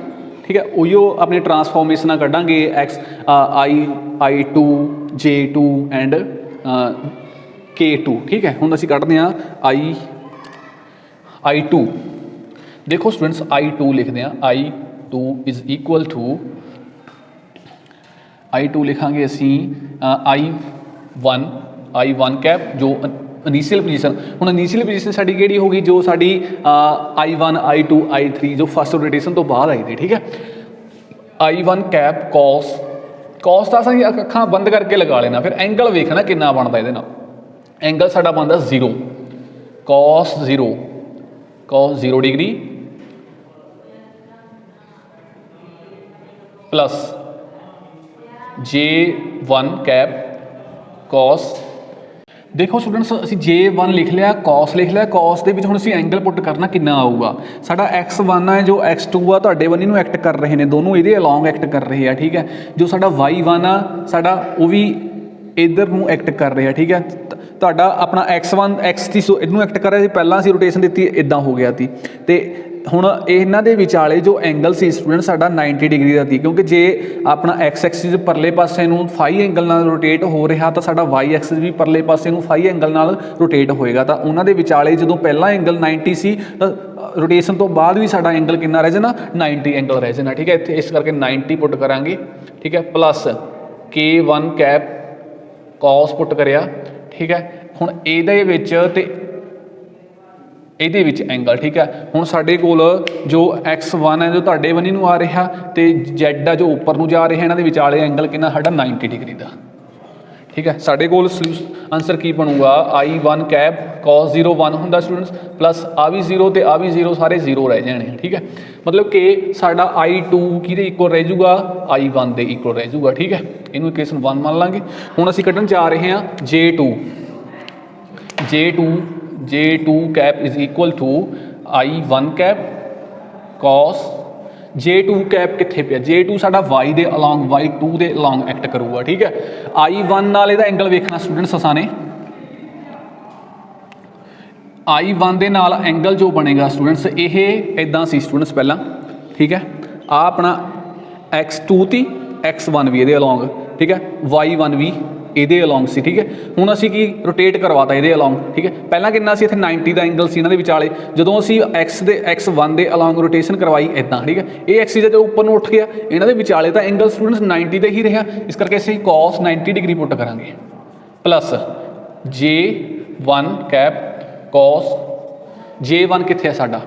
ਠੀਕ ਹੈ ਉਹੀਓ ਆਪਣੀ ਟਰਾਂਸਫਾਰਮੇਸ਼ਨਾਂ ਕੱਢਾਂਗੇ I2 J2 ਐਂਡ K2 ਠੀਕ ਹੈ ਹੁਣ ਅਸੀਂ ਕੱਢਦੇ ਹਾਂ I2 ਦੇਖੋ ਸਟੂਡੈਂਟਸ I2 ਲਿਖਦੇ ਹਾਂ I2 is equal to I2 ਲਿਖਾਂਗੇ ਅਸੀਂ I1 ਕੈਪ ਜੋ ਇਨੀਸ਼ੀਅਲ ਪੋਜੀਸ਼ਨ ਹੁਣ ਇਨੀਸ਼ੀਅਲ ਪੋਜੀਸ਼ਨ ਸਾਡੀ ਕਿਹੜੀ ਹੋਗੀ ਜੋ ਸਾਡੀ I1 I2 I3 ਜੋ ਫਸਟ ਰੋਟੇਸ਼ਨ ਤੋਂ ਬਾਅਦ ਆਈ ਸੀ ਠੀਕ ਹੈ I1 ਕੈਪ cos ਤਾਂ ਅਸੀਂ ਅੱਖਾਂ ਬੰਦ ਕਰਕੇ ਲਗਾ ਲੈਣਾ ਫਿਰ ਐਂਗਲ ਵੇਖਣਾ ਕਿੰਨਾ ਬਣਦਾ ਇਹਦੇ ਨਾਲ ਐਂਗਲ ਸਾਡਾ ਬਣਦਾ 0 cos 0 degree plus J1 cap cos ਦੇਖੋ ਸਟੂਡੈਂਟਸ ਅਸੀਂ J1 ਲਿਖ ਲਿਆ cos ਲਿਖ ਲਿਆ cos ਦੇ ਵਿੱਚ ਹੁਣ ਅਸੀਂ ਐਂਗਲ ਪੁੱਟ ਕਰਨਾ ਕਿੰਨਾ ਆਊਗਾ ਸਾਡਾ x1 ਹੈ ਜੋ x2 ਆ ਤੁਹਾਡੇ ਬੰਨੀ ਨੂੰ ਐਕਟ ਕਰ ਰਹੇ ਨੇ ਦੋਨੋਂ ਇਹਦੇ ਅਲੋਂਗ ਐਕਟ ਕਰ ਰਹੇ ਆ ਠੀਕ ਹੈ ਜੋ ਸਾਡਾ y1 ਆ ਸਾਡਾ ਉਹ ਵੀ ਇਧਰ ਨੂੰ ਐਕਟ ਕਰ ਰਿਹਾ ਠੀਕ ਹੈ ਤੁਹਾਡਾ ਆਪਣਾ x1 x ਸੀ ਇਹਨੂੰ ਐਕਟ ਕਰ ਰਿਹਾ ਸੀ ਪਹਿਲਾਂ ਅਸੀਂ ਰੋਟੇਸ਼ਨ ਦਿੱਤੀ ਇਦਾਂ ਹੋ ਗਿਆ ਸੀ ਤੇ ਹੁਣ ਇਹਨਾਂ ਦੇ ਵਿਚਾਲੇ ਜੋ ਐਂਗਲ ਸੀ ਸਟੂਡੈਂਟ ਸਾਡਾ 90 ਡਿਗਰੀ ਦਾ ਸੀ ਕਿਉਂਕਿ ਜੇ ਆਪਣਾ x ਐਕਸਿਸ ਪਰਲੇ ਪਾਸੇ ਨੂੰ ਫਾਈ ਐਂਗਲ ਨਾਲ ਰੋਟੇਟ ਹੋ ਰਿਹਾ ਤਾਂ ਸਾਡਾ y ਐਕਸਿਸ ਵੀ ਪਰਲੇ ਪਾਸੇ ਨੂੰ ਫਾਈ ਐਂਗਲ ਨਾਲ ਰੋਟੇਟ ਹੋਏਗਾ ਤਾਂ ਉਹਨਾਂ ਦੇ ਵਿਚਾਲੇ ਜਦੋਂ ਪਹਿਲਾ ਐਂਗਲ 90 ਸੀ ਤਾਂ ਰੋਟੇਸ਼ਨ ਤੋਂ ਬਾਅਦ ਵੀ ਸਾਡਾ ਐਂਗਲ ਕਿੰਨਾ ਰਹਿ ਜਾਣਾ 90 ਐਂਗਲ ਰਹਿ ਜਾਣਾ ਠੀਕ ਹੈ ਇੱਥੇ ਇਸ ਕਰਕੇ 90 ਪੁੱਟ ਕਰਾਂਗੇ ਠੀਕ ਹੈ ਪਲੱਸ K1 ਕੈਪ cos ਪੁੱਟ ਕਰਿਆ ਠੀਕ ਹੈ ਹੁਣ ਇਹਦੇ ਵਿੱਚ ਤੇ ਇਹਦੇ ਵਿੱਚ ਐਂਗਲ ਠੀਕ ਹੈ ਹੁਣ ਸਾਡੇ ਕੋਲ ਜੋ x1 ਹੈ ਜੋ ਤੁਹਾਡੇ ਬੰਨੀ ਨੂੰ ਆ ਰਿਹਾ ਤੇ z ਆ ਜੋ ਉੱਪਰ ਨੂੰ ਜਾ ਰਿਹਾ ਇਹਨਾਂ ਦੇ ਵਿਚਾਲੇ ਐਂਗਲ ਕਿੰਨਾ ਸਾਡਾ 90 ਡਿਗਰੀ ਦਾ ਠੀਕ ਹੈ ਸਾਡੇ ਕੋਲ ਆਨਸਰ ਕੀ ਬਣੂਗਾ I1 ਕੈਪ cos 0 1 ਹੁੰਦਾ ਸਟੂਡੈਂਟਸ ਪਲੱਸ ਆ ਵੀ 0 ਤੇ ਆ ਵੀ 0 ਸਾਰੇ 0 ਰਹਿ ਜਾਣੇ ਠੀਕ ਹੈ ਮਤਲਬ ਕਿ ਸਾਡਾ I2 ਕਿਹਦੇ ਇਕੁਅਲ ਰਹਿ ਜਾਊਗਾ I1 ਦੇ ਇਕੁਅਲ ਰਹਿ ਜਾਊਗਾ ਠੀਕ ਹੈ ਇਹਨੂੰ ਇਕੁਏਸ਼ਨ 1 ਮੰਨ ਲਾਂਗੇ ਹੁਣ ਅਸੀਂ ਕੱਢਣ ਜਾ ਰਹੇ ਹਾਂ J2 cap is equal to I1 cap cos J2 cap ਕਿੱਥੇ ਪਿਆ J2 ਸਾਡਾ y ਦੇ ਅਲੋਂਗ y2 ਦੇ ਅਲੋਂਗ ਐਕਟ ਕਰੂਗਾ ਠੀਕ ਹੈ I1 ਨਾਲ ਇਹਦਾ ਐਂਗਲ ਵੇਖਣਾ ਸਟੂਡੈਂਟਸ ਅਸਾਂ ਨੇ I1 ਦੇ ਨਾਲ ਐਂਗਲ ਜੋ ਬਣੇਗਾ ਸਟੂਡੈਂਟਸ ਇਹ ਇਦਾਂ ਸੀ ਸਟੂਡੈਂਟਸ ਪਹਿਲਾਂ ਠੀਕ ਹੈ आ अपना x2 ती x1 भी ये अलॉन्ग, ठीक है, y1 भी ये अलॉन्ग सी, ठीक है। हुण असीं की रोटेट करवाता ये अलॉन्ग, ठीक है। पहला कितना सी इत्थे 90 का एंगल सी इन्हां दे विचाले, जदों असीं x1 दे अलॉन्ग रोटेशन करवाई इदां, ठीक है। ये एक्सिस जो उपर नूं उठ गया, इन्हां दे विचाले तां एंगल स्टूडेंट्स 90 का ही रहा, इस करके असीं cos 90 डिग्री पुट करांगे plus J1 cap cos J1 कित्थे है साडा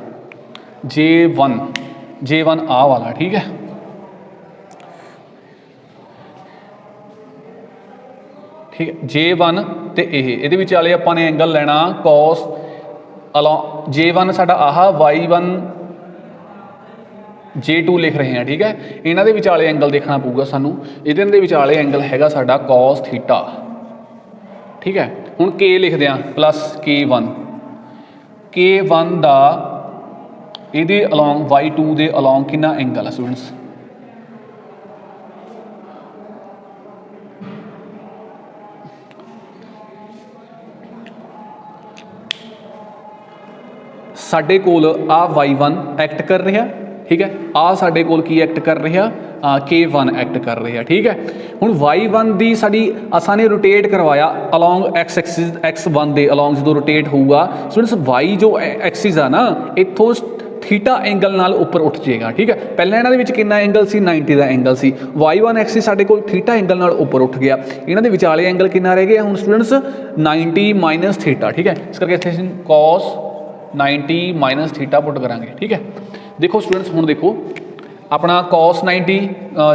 J1 आ वाला, ठीक है। ठीक है, J1 तो ये विचाले आपां ने एंगल लेना cos अलॉन्ग J1 साडा आह Y1 J2 लिख रहे हैं, ठीक है। इन्हां दे विचाले एंगल देखना पऊगा सानू, इहदे दे विचाले एंगल हैगा साडा cos थीटा, ठीक है। हुण K लिखदे आ प्लस K1 दा इहदे अलॉन्ग Y2 दे अलॉन्ग कितना एंगल है स्टूडेंट्स, साडे कोल आ Y1 एक्ट कर रहा, ठीक है, आ साडे कोल की एक्ट कर रहा K1 एक्ट कर रहा, ठीक है। हुण Y1 दी साडी असां ने रोटेट करवाया अलॉन्ग एक्स एक्सिस x1 दे अलॉन्ग जो रोटेट होऊगा स्टूडेंट्स Y जो एक्सिस आ ना इत्थों थीटा एंगल नाल उपर उठ जाएगा, ठीक है। पहले इन्हां दे विच कितना एंगल सी 90 का एंगल सी, Y1 एक्सिस साडे कोल थीटा एंगल नाल उपर उठ गया, इन्हां दे विचाले एंगल कितना रह गया हुण स्टूडेंट्स 90 माइनस थीटा, ठीक है। इस करके इत्थे cos 90 माइनस थीटा पुट करांगे, ठीक है। देखो स्टूडेंट्स हुण देखो अपना cos 90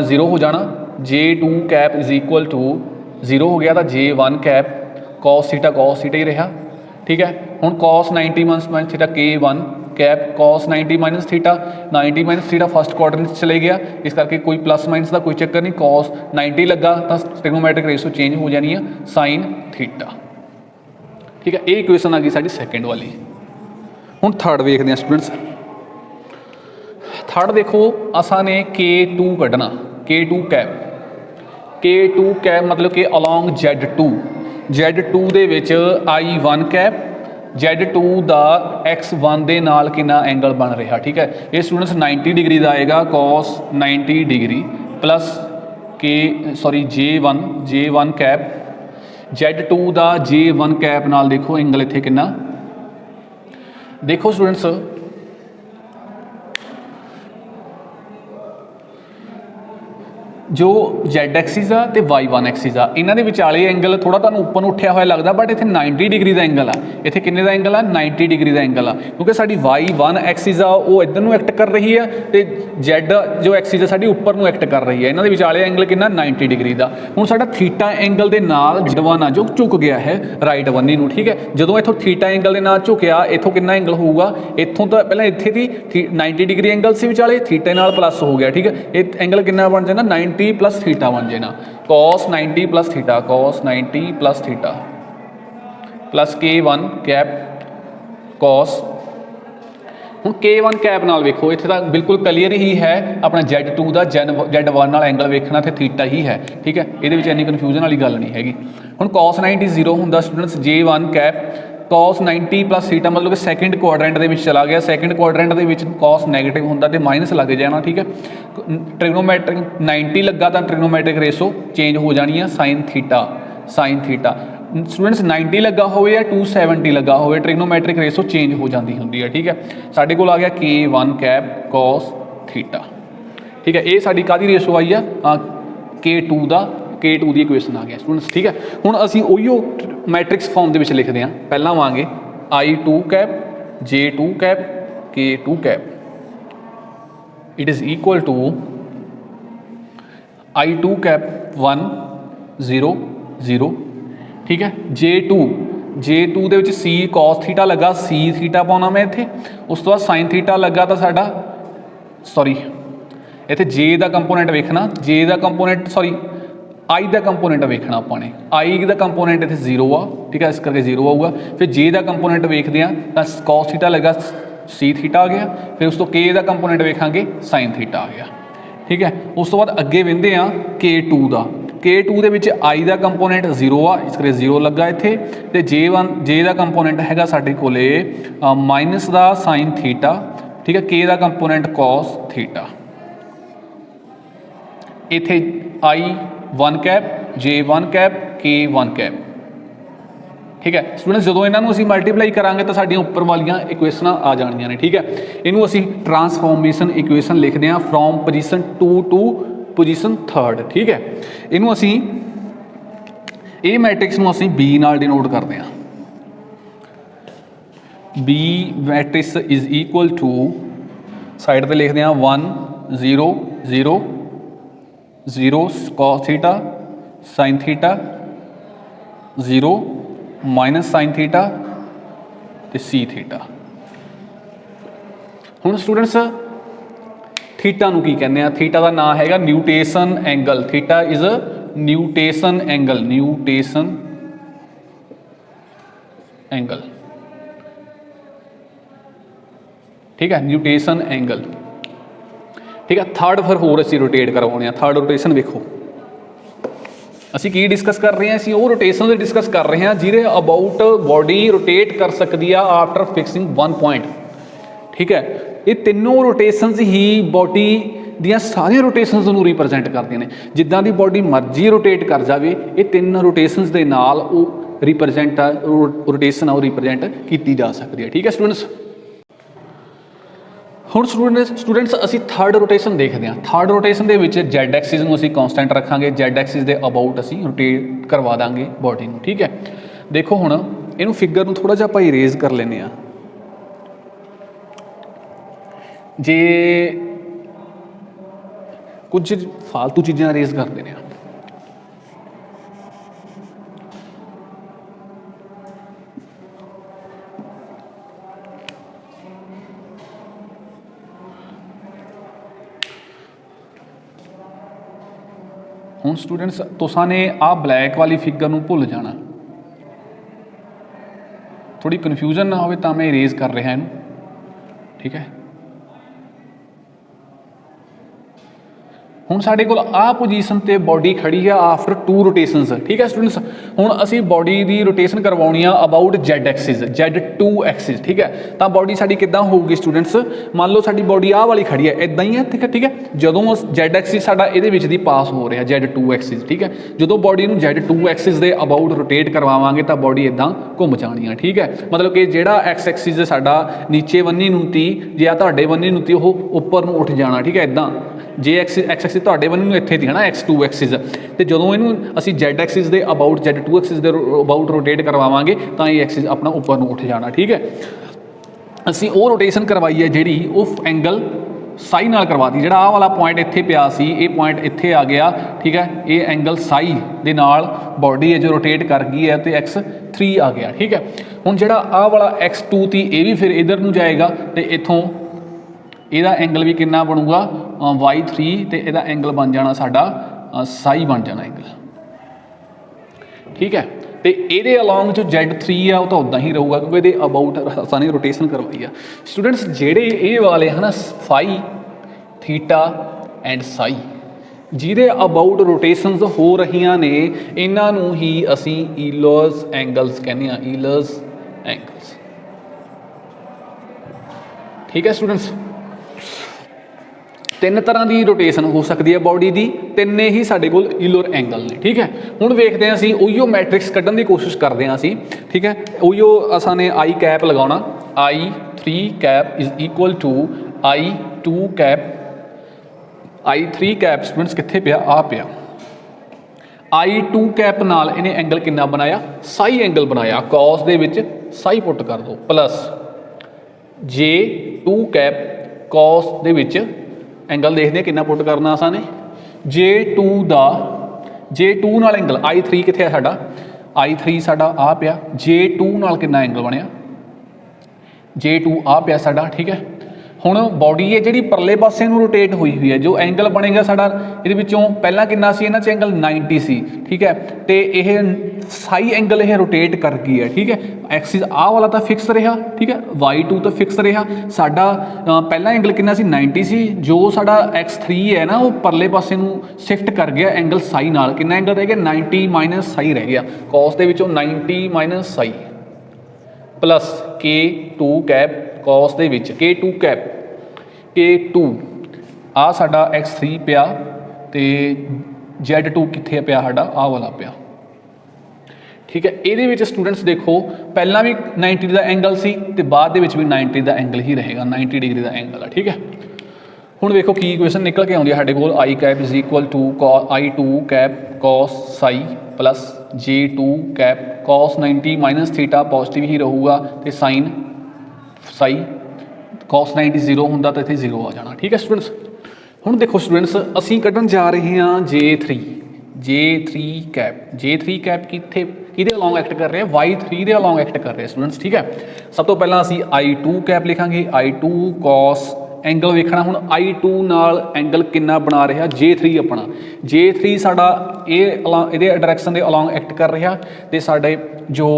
0 हो जाना, J2 cap is equal to 0 हो गया, तो J1 कैप cos थीटा ही रहा, ठीक है। हुण cos 90 minus theta K1 cap cos 90 minus theta first quadrant चले गया, इस करके कोई प्लस माइनस का कोई चक्कर नहीं, cos 90 लगा तो ट्रिग्नोमेट्रिक रेशो चेंज हो जानी है sin थीटा, ठीक है। ये इक्वेशन आ गई साडी सैकेंड वाली। हुण थर्ड वेखते हैं स्टूडेंट्स, थर्ड देखो असां ने K2 कढ़ना, K2 कैप मतलब कि अलॉन्ग Z2 दे विच I1 कैप Z2 दा X1 दे नाल कितना एंगल बन रहा, ठीक है। ये स्टूडेंट्स 90 डिग्री का आएगा cos 90 degree plus J1 cap Z2 दा J1 कैप नाल देखो एंगल इत्थे कितना, देखो स्टूडेंट्स जो Z एक्सिस आ ते Y1 एक्सिस आ, इन्हां दे विचाले एंगल थोड़ा तुहानूं उपर उठिया होया लगदा, बट इत्थे 90 डिग्री का एंगल आ, इत्थे किन्ने दा एंगल आ 90 डिग्री का एंगल आ, क्योंकि साडी Y1 एक्सिस आ वो इधर नूं एक्ट कर रही है ते Z जो एक्सिस आ साडी उपर नूं एक्ट कर रही है, इन्हां दे विचाले एंगल कितना 90 डिग्री का। हुण साडा थीटा एंगल दे नाल Z1 आ जो झुक गया है राइट बन्नी नूं, ठीक है। जदों इत्थों थीटा एंगल दे नाल झुकिया इत्थों कितना एंगल होऊगा, इत्थों तो पहले इत्थे दी 90 डिग्री एंगल सी विचाले थीटे नाल प्लस हो गया, ठीक है। ये एंगल कितना बन जाना 90 प्लस थीटा बन जाना, cos 90 plus theta plus K1 cap cos। हुण K1 कैप नाल वेखो इत्थे तां बिल्कुल क्लीयर ही है अपना Z2 का Z1 नाल एंगल वेखना ते थीटा ही है, ठीक है। ये इन्नी कन्फ्यूजन वाली गल नहीं हैगी। हुण cos 90 0 हुंदा students J1 cap cos 90 plus theta मतलब कि सैकेंड क्वाड्रेंट दे विच चला गया, सैकेंड क्वाड्रेंट दे विच cos नैगेटिव हुंदा ते माइनस लग जाना, ठीक है। ट्रिग्नोमैट्रिक 90 लगा तो ट्रिग्नोमैट्रिक रेशो चेंज हो जानी है sin थीटा स्टूडेंट्स 90 लगा हो या 270 लगा हो ट्रिग्नोमैट्रिक रेशो चेंज हो जाती होंगी है, ठीक है। साढ़े को आ गया K1 कैप cos थीटा, ठीक है। ये साड़ी कादी रेशो आई है K2 की इक्वेशन आ गया स्टूडेंट्स, ठीक है। हुण असीं उहिओ मैट्रिक्स फॉर्म दे विच लिखदे हां, पहला आवांगे I2 cap J2 cap K2 cap it is equal to I2 cap 1 0 0, ठीक है। J2 दे विच C cos थीटा लगा, C थीटा पाउणा मैं इत्थे, उस तो बाद sin थीटा लगा तो साडा इत्थे J का कंपोनेंट वेखना, J का कंपोनेंट I का कंपोनेंट वेखना आपां ने, I का कंपोनेंट इत्थे 0 आ, ठीक है, इस करके 0 आऊगा। फिर J का कंपोनेंट वेखदे आ तां cos थीटा लगा C थीटा आ गया, फिर उस तो K का कंपोनेंट वेखांगे sin थीटा आ गया, ठीक है। उस तो बाद अगे वेंदे आ K2 का, K2 दे विच I का कंपोनेंट 0 आ, इस करके 0 लगा इत्थे, ते J का कंपोनेंट हैगा साडे कोले माइनस का sin थीटा, ठीक है। K का कंपोनेंट cos थीटा, इत्थे I1 cap J1 cap K1 cap. ठीक है स्टूडेंट्स, जो इन्हों असीं मल्टीप्लाई करांगे तो साडियां उपर वालियां इक्वेशनां आ जाणियां ने। ठीक है, इनू असीं ट्रांसफॉर्मेशन इक्वेशन लिखते हैं फ्रॉम पोजीशन 2 टू पोजीशन 3। ठीक है, इनू असीं ये मैट्रिक्स नूं असीं B नाल डिनोट करते हैं। B matrix is equal to side पर लिखते हैं 1 0 0 0 cos theta sin theta 0 minus sine theta तो सी थीटा। हुण स्टूडेंट्स थीटा नूं की कहने, थीटा का नाम हैगा nutation angle. Theta is a nutation angle, nutation angle. ठीक है, न्यूटेशन एंगल। ठीक है, थर्ड फिर होर असीं रोटेट करवाने। थर्ड रोटेशन देखो ਅਸੀਂ ਕੀ ਡਿਸਕਸ ਕਰ ਰਹੇ ਹਾਂ, ਅਸੀਂ ਉਹ ਰੋਟੇਸ਼ਨ ਦੇ ਡਿਸਕਸ ਕਰ ਰਹੇ ਹਾਂ ਜਿਹਦੇ ਅਬਾਊਟ ਬੋਡੀ ਰੋਟੇਟ ਕਰ ਸਕਦੀ ਆ ਆਫਟਰ ਫਿਕਸਿੰਗ 1 ਪੁਆਇੰਟ। ਠੀਕ ਹੈ, ਇਹ ਤਿੰਨੋਂ ਰੋਟੇਸ਼ਨਸ ਹੀ ਬੋਡੀ ਦੀਆਂ ਸਾਰੀਆਂ ਰੋਟੇਸ਼ਨਸ ਨੂੰ ਰਿਪਰੈਜ਼ੈਂਟ ਕਰਦੀਆਂ ਨੇ। ਜਿੱਦਾਂ ਦੀ ਬੋਡੀ ਮਰਜ਼ੀ ਰੋਟੇਟ ਕਰ ਜਾਵੇ, ਇਹ ਤਿੰਨ ਰੋਟੇਸ਼ਨਸ ਦੇ ਨਾਲ ਉਹ ਰਿਪਰੈਜ਼ੈਂਟ ਰੋਟੇਸ਼ਨ ਆ ਉਹ ਰਿਪਰੈਜ਼ੈਂਟ ਕੀਤੀ ਜਾ ਸਕਦੀ ਹੈ। ਠੀਕ ਹੈ स्टूडेंट्स, ਹੁਣ स्टूडेंट्स ਅਸੀਂ थर्ड रोटेशन देखते हैं। थर्ड रोटेशन ਦੇ ਵਿੱਚ Z एक्सिस ਨੂੰ ਅਸੀਂ कॉन्स्टेंट ਰੱਖਾਂਗੇ, Z एक्सिस ਦੇ अबाउट ਅਸੀਂ रोटेट करवा ਦਾਂਗੇ बॉडी ਨੂੰ। ठीक है, देखो ਹੁਣ ਇਹਨੂੰ फिगर ਨੂੰ ਥੋੜਾ ਜਿਹਾ ਆਪਾਂ इरेज कर ਲੈਂਦੇ ਹਾਂ। जे कुछ फालतू चीज़ां इरेज कर देने। हुण स्टूडेंट्स तुसां ने आ ब्लैक वाली फिगर नूं भुल जाना, थोड़ी कन्फ्यूजन ना हो तो मैं इरेज कर रहा इनू। ठीक है, हुण साडे कोल आ पोजीशन ते बॉडी खड़ी है आफ्टर 2 रोटेशनस। ठीक है स्टूडेंट्स, हुण असी बॉडी की रोटेशन करवाउणी आ about Z axis, Z2 axis. ठीक है, तो बॉडी साडी किदां होगी स्टूडेंट्स, मान लो साडी बॉडी आ वाली खड़ी है इदां ही है। ठीक है, ठीक है, जदों Z एक्सिस साडा इहदे विच दी पास हो रहा Z2 एक्सिस। ठीक है, जदों बॉडी नूं Z2 एक्सिस दे अबाउट रोटेट करवावांगे तो बॉडी इदां घुम जाणी है। ठीक है, मतलब कि जिहड़ा X एक्सिस साडा नीचे वन्नी नूं ती, जे आ तुहाडे वन्नी नूं ती ओह उपर नूं उठ जाना। ठीक है, इदां जे X एक्सिस तुहाडे वन्नी नूं इत्थे ती है ना X2 एक्सिस, तो जदों इहनूं असीं Z एक्सिस दे अबाउट Z2 एक्सिस दे अबाउट रोटेट करवावांगे तो ये एक्सिस अपना उपर नूं उठ जाना। ठीक है, असीं वो रोटेशन करवाई है जिहड़ी वो एंगल साई नाल करवाती, जिहड़ा आ वाला पॉइंट इत्थे पिया सी, ये पॉइंट इत्थे आ गया। ठीक है, ये एंगल साई दे नाल बॉडी है जो रोटेट कर गई है तो X3 आ गया। ठीक है, हुण जिहड़ा आ वाला X2 ती ये भी फिर इधर नूं जाएगा तो इत्थों ਇਹਦਾ एंगल भी कितना बनूगा Y3 तो ਇਹਦਾ एंगल बन जाना साडा साई बन जाना एंगल। ठीक है, तो ये अलॉन्ग जो Z3 है वो तो उदा ही रहूगा क्योंकि ये अबाउट असां रोटेशन करवाई है। स्टूडेंट्स जेडे ये वाले है ना फाई थीटा एंड साई जिहदे अबाउट रोटेशनस हो रही ने, इन्हों ही असी ईलर्स एंगल्स कहने हैं, ईलर्स एंगल्स। ठीक है स्टूडेंट्स, तीन तरह की रोटेशन हो सकती है बॉडी की, तिन्ने ही साडे कोल ईलर एंगल ने। ठीक है, हुण वेखदे हां असीं उहिओ मैट्रिक्स कड्ढण की कोशिश करते हैं असीं। ठीक है, उहिओ असां ने आई कैप लगाउणा, I3 cap is equal to I2 cap. I3 cap students कित्थे पिया, आ पिया। I2 कैप नाल इहने एंगल कितना बनाया, साई एंगल बनाया, कॉस दे विच साई पुट कर दो, प्लस J2 कैप कॉस दे विच एंगल देखते हैं कितना पुट करना असां ने, J2 नाल एंगल I3 कित्थे साडा, I3 साडा आ पिया, J2 नाल कितना एंगल बनिया, J2 आ पिया साडा। ठीक है, हुण बॉडी है जिहड़ी परले पासे नूं रोटेट हुई हुई है, जो एंगल बनेगा साडा इहदे विचों पहला कितना सी, इहनां च एंगल 90 सी। ठीक है, तो यह साई एंगल यह रोटेट कर गई है। ठीक है, एक्सिस आ वाला तो फिक्स रहा। ठीक है, Y2 तो फिक्स रहा, साडा पहला एंगल कितना सी 90 सी, जो साडा X3 है ना वो परले पासे नूं शिफ्ट कर गया एंगल साई नाल, कितना एंगल रह गया 90 माइनस साई रह गया, कॉस दे विचों 90 minus psi plus K2 cap cos दे विच K2 कैप K2 आ साडा X3 पिया तो Z2 कित्थे पिया साडा आ वाला पिया। ठीक है, ये स्टूडेंट्स देखो पहला भी 90 का एंगल सी ते बाद दे विच भी 90 का एंगल ही रहेगा, 90 डिग्री का एंगल है। ठीक है, हुण देखो की इक्वेशन निकल के आउंदी है साडे कोल, I cap is equal to I2 cap cos psi plus J2 cap cos 90 minus theta positive ही रहूगा तो साइन साई कॉस 90 जीरो होंदा तो इत्थे जीरो आ जाना। ठीक है स्टूडेंट्स, हुण देखो स्टूडेंट्स असीं कढण जा रहे हैं J3 कैप किहदे अलॉन्ग एक्ट कर रहे हैं, Y3 दे अलॉन्ग एक्ट कर रहे हैं स्टूडेंट्स। ठीक है, सब तो पहला असीं I2 कैप लिखांगे, I2 कॉस एंगल वेखना हुण I2 नाल एंगल कितना बना रहा J3 अपना, J3 साडा इहदे डायरैक्शन दे अलॉन्ग एक्ट कर रहा ते साडे जो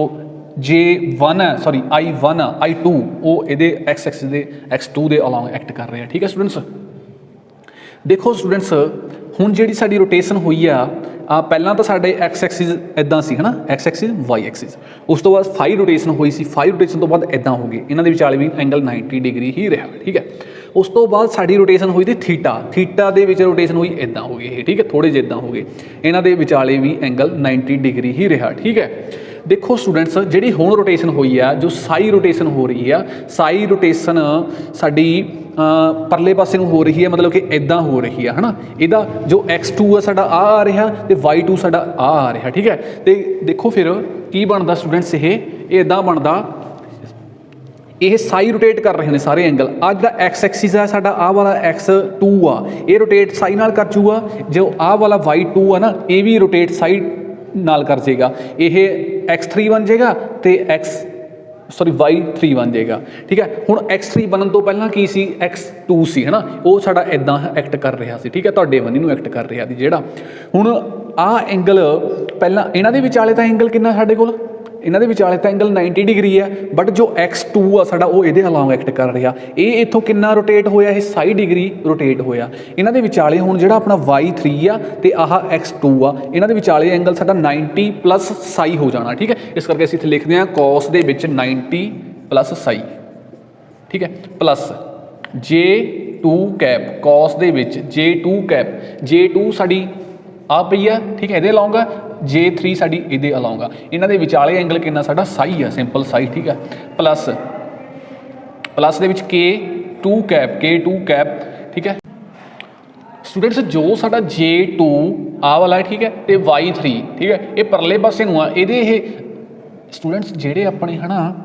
J1 है सॉरी I2 वो इहदे X एक्सिस दे X2 दे अलॉन्ग एक्ट कर रहे हैं। ठीक है स्टूडेंट्स, देखो स्टूडेंट्स हुण जिहड़ी साडी रोटेशन हुई आ पहला तो साडे X एक्सिस इदां सी है ना, X एक्सिस Y एक्सिस, उस तो बाद फाई रोटेशन हुई सी, फाई रोटेशन तो बाद इदां हो गई, इन्हां दे विचाले भी एंगल 90 डिग्री ही रहा। ठीक है, उस तो बाद साडी रोटेशन हुई थी थीटा दे विच रोटेशन हुई इदां हो गई, ठीक है थोड़े जिहे इदां हो गए, इन्हां दे विचाले भी एंगल 90 डिग्री ही रहा। ठीक है, देखो स्टूडेंट्स जिहड़ी हुण रोटेशन हुई है जो साई रोटेशन हो रही है, साई रोटेशन साडी परले पासे हो रही है, मतलब कि इदां हो रही है ना, इहदा जो X2 है साडा आ रहा तो Y2 साडा आ रहा। ठीक है, तो देखो फिर की बनता स्टूडेंट्स, ये इदां बनता, ये साई रोटेट कर रहे हैं सारे एंगल, अज का X एक्सिस है साडा आ वाला X2 आ, ये रोटेट साई नाल कर जूगा, जो आ वाला Y2 है ना ये भी रोटेट साई नाल कर जाएगा, ये X3 बन जाएगा तो Y3 बन जाएगा। ठीक है, हुण X3 बनन तो पहला की सी X2 सी है ना, वो साडा इदां एक्ट कर रहा सी। ठीक है, तुहाडे वनी नूं एक्ट कर रहा सी जिहड़ा हुण आ एंगल पहला इन्हां दे विचाले तां एंगल कितना साडे कोल, इन्हां दे विचाले तां एंगल 90 डिग्री है, बट जो X2 आ साडा वो इहदे अलॉन्ग एक्ट कर रहा, ये इत्थों कितना रोटेट होया, ये 60 डिग्री रोटेट होया, इन्हां दे विचाले हुण जिहड़ा अपना Y3 आ ते आह X2 आ, इन्हां दे विचाले एंगल साडा 90 प्लस साई हो जाना। ठीक है, इस करके असीं इत्थे लिखदे हां कॉस दे विच 90 प्लस साई। ठीक है, प्लस J2 कैप कॉस दे विच J2 कैप, J2 साडी आ पई है, ठीक है, इहदे अलॉन्ग है, J3 साडी इहदे अलॉन्ग आ, इन्हां दे विचाले एंगल कितना साडा साई है, सिंपल साई। ठीक है, प्लस दे विच K2 कैप। ठीक है स्टूडेंट्स, जो साडा J2 आ वाला है, ठीक है, तो Y3 ठीक है ये परले पासे नूं आ, इहदे ये स्टूडेंट्स जिहड़े अपने है ना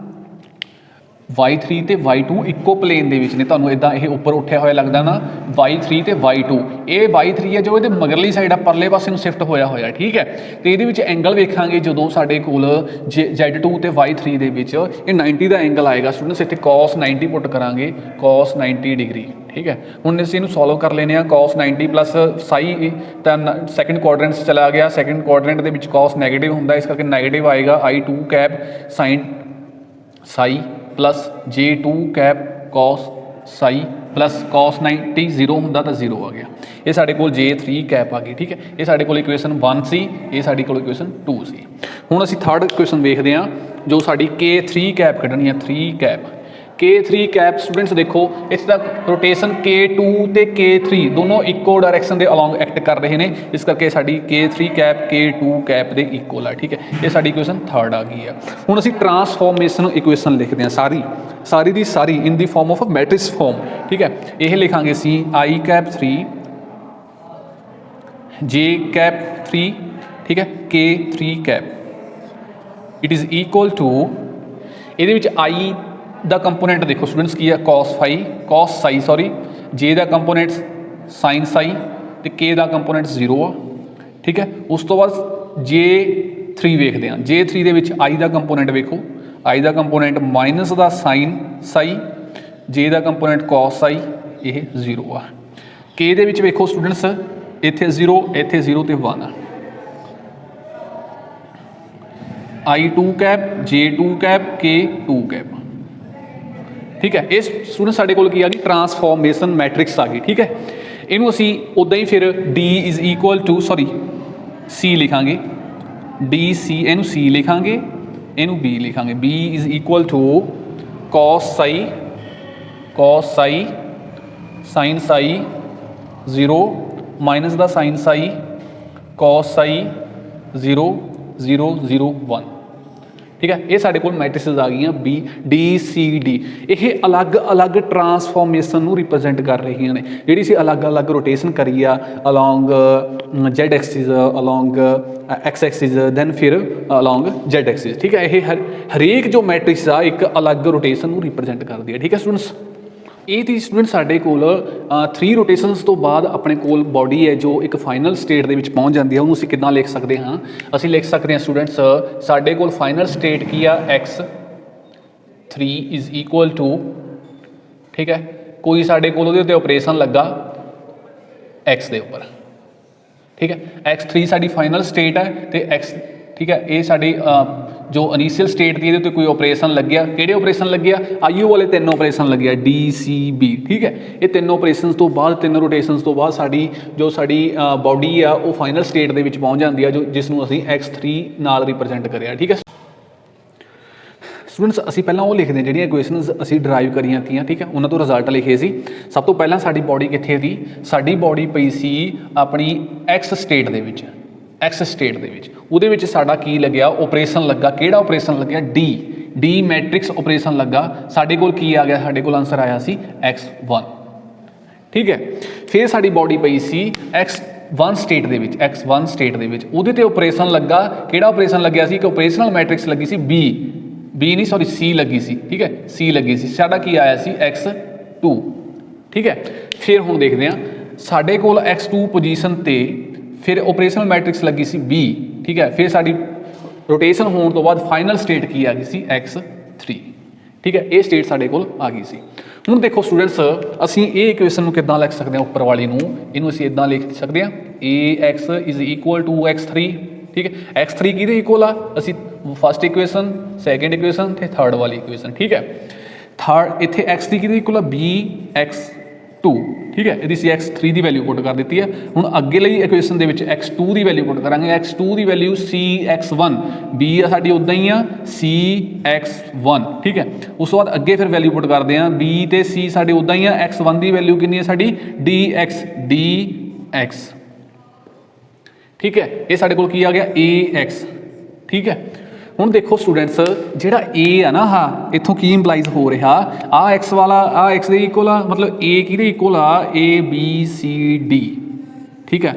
Y3 ते Y2 इक्को प्लेन दे विच ने, तुहानूं इदां ये उपर उठिया होया लगदा ना Y3 ते Y2, ये Y3 है जो ये मगरली साइड आ परले पासे नूं शिफ्ट होया होया। ठीक है, तो ये विच एंगल वेखांगे जदों साडे कोल Z2 ते Y3 दे विच ये 90 का एंगल आएगा स्टूडेंट्स, इत्थे cos 90 पुट करांगे, cos 90 डिग्री। ठीक है, हुण असीं इहनूं सॉल्व कर लेने आ, cos 90 प्लस साई तां सैकेंड क्वाड्रेंट चला गया, सैकेंड क्वाड्रेंट दे विच cos नैगेटिव हुंदा, इस करके नैगेटिव आएगा I2 cap sine Sai plus J2 cap cos psi plus cos 90 zero होंदा तो जीरो आ गया, ये साडे कोल J3 कैप आ गई। ठीक है, ये साडे कोल इक्वेशन 1 सी, ये साडे कोल इक्वेशन 2 सी। हुण असीं थर्ड इक्वेशन देखते हैं जो साडी K3 कैप कढनी है, 3 कैप K3 कैप स्टूडेंट्स देखो इस तक रोटेशन K2 ते K3 दोनों इक्को डायरैक्शन के अलॉन्ग एक्ट कर रहे हैं, इस करके साडी K3 कैप K2 कैप के इक्वल है। ठीक है, ये साडी इक्वेशन थर्ड आ गई है। हुण असीं ट्रांसफॉर्मेशन इक्वेशन लिखते हैं सारी दी सारी in the form of matrix form. ठीक है, यह लिखांगे असीं I कैप 3 J कैप 3 ठीक है K3 cap it is equal to ये I दा कंपोनेंट देखो स्टूडेंट्स की है cos साई सॉरी, J दा कंपोनेंट साइन साई तो K दा कंपोनेंट जीरो आ। ठीक है, उस तो बाद J3 वेखते हैं, J3 दे विच I दा कंपोनेंट वेखो, I दा कंपोनेंट माइनस दा साइन साई, J दा कंपोनेंट cos साई, ये जीरो आ। K दे विच वेखो स्टूडेंट्स इत्थे जीरो ते 1 आ, I2 cap J2 cap K2 cap. ठीक है, इस स्टूडेंट साडे कोल की आ गई ट्रांसफॉर्मेशन मैट्रिक्स आ गई। ठीक है, इनू असी उदा ही फिर D is equal to sorry C लिखांगे, DC इनू C लिखांगे, इनू B लिखांगे, B is equal to cos psi sine psi zero minus का साइन साई कॉस साई 0 0 0 1 ठीक है। ये साढ़े कोल मैट्रिसेस आ गई बी डी सी डी। ये अलग अलग ट्रांसफॉर्मेशन नूं रिप्रजेंट कर रही ने जिहड़ी सी अलग अलग रोटेशन करी आ along Z axis along X axis then फिर अलॉन्ग जेड एक्सिस ठीक है। ये हरेक जो मैट्रिक्स आ एक अलग रोटेशन नूं रिप्रजेंट करती है ठीक है स्टूडेंट्स। ਇਹ ਤੀ ਸਟੂਡੈਂਟ ਸਾਡੇ ਕੋਲ 3 ਰੋਟੇਸ਼ਨਸ ਤੋਂ ਬਾਅਦ ਆਪਣੇ ਕੋਲ ਬੋਡੀ ਹੈ ਜੋ ਇੱਕ ਫਾਈਨਲ ਸਟੇਟ ਦੇ ਵਿੱਚ ਪਹੁੰਚ ਜਾਂਦੀ ਹੈ। ਉਹਨੂੰ ਅਸੀਂ ਕਿੱਦਾਂ ਲਿਖ ਸਕਦੇ ਹਾਂ? ਅਸੀਂ ਲਿਖ ਸਕਦੇ ਹਾਂ ਸਟੂਡੈਂਟਸ ਸਾਡੇ ਕੋਲ ਫਾਈਨਲ ਸਟੇਟ ਕੀ ਆ x3 ਇਜ਼ ਇਕੁਅਲ ਟੂ ਠੀਕ ਹੈ ਕੋਈ ਸਾਡੇ ਕੋਲ ਉਹਦੇ ਉੱਤੇ ਆਪਰੇਸ਼ਨ ਲੱਗਾ x ਦੇ ਉੱਪਰ ਠੀਕ ਹੈ। x3 ਸਾਡੀ ਫਾਈਨਲ ਸਟੇਟ ਹੈ ਤੇ x ठीक है ये साड़ी जो इनिशियल स्टेट थी ये कोई ऑपरेशन लग गया कि ऑपरेशन लग गया आईयू वाले 3 ऑपरेशन लग गया डी सी बी ठीक है। ये 3 ऑपरेशन तो बाद 3 रोटेशनस तो बाद साड़ी जो साड़ी बॉडी आ वो फाइनल स्टेट के पहुँच जाती है जो जिसनों असी x3 नाल रिप्रजेंट करिया ठीक है। स्टूडेंट्स असी पहला वो लिखते हैं जिहड़ियां इक्वेशनस असी डराइव करियां थी ठीक है उन्होंने तो रिजल्ट लिखे सी। सब तो पहला साड़ी बॉडी कित्थे थी? साड़ी बॉडी पई सी अपनी एक्स स्टेट दे विच एक्स स्टेट दे विच उहदे विच साडा की लग्या ऑपरेशन लगा किहड़ा ऑपरेशन लग्या डी डी मैट्रिक्स ऑपरेशन लगा साडे कोल की आ गया साडे कोल आंसर आया सी x1 ठीक है। फिर साडी बॉडी पई सी x1 स्टेट दे विच x1 स्टेट दे विच उहदे ते ऑपरेशन लगा किहड़ा ऑपरेशन लग्या सी कि ऑपरेशनल मैट्रिक्स लगी सी बी नहीं सॉरी सी लगी सी ठीक है सी लगी सी साडा की आया सी x2 ठीक है। फिर हुण देखदे हां साडे कोल x2 पोजीशन ते फिर ऑपरेशनल मैट्रिक्स लगी सी बी ठीक है। फिर साड़ी रोटेशन होने तो बाद फाइनल स्टेट की आ गई सी x3 ठीक है। ये स्टेट साढ़े कोल आ गई सी। हुण देखो स्टूडेंट्स असी ये इक्वेशन नूं किद्दां लिख सकते हैं उपर वाली नूं इहनूं असीं इदां लिख सकते हैं ax is equal to x3 ठीक है। x3 किहदे इक्वल आ असीं फस्ट इक्वेशन सैकेंड इक्वेशन ते थर्ड वाली इक्वेशन ठीक है। थर्ड इत्थे x3 किहदे इक्वल आ bx2 ठीक है। इहदी x3 की वैल्यू पुट कर दी है। हुण अगे लई इक्वेशन दे विच x2 की वैल्यू पुट करांगे x2 की वैल्यू cx1 b साडी उदां ही आ cx1 ठीक है। उस तो बाद अगे फिर वैल्यू पुट करते हैं b ते c साडी उदां ही आ x1 की वैल्यू कितनी है साडी dx ठीक है। ये साडे कोल की आ गया ax ठीक है। हुण देखो स्टूडेंट्स जिहड़ा ए है ना हाँ इत्थों की इंपलाइज हो रहा आ एक्स वाला आ एक्स दे इक्वल आ मतलब ए किहदे इक्वल आ ए बी सी डी ठीक है।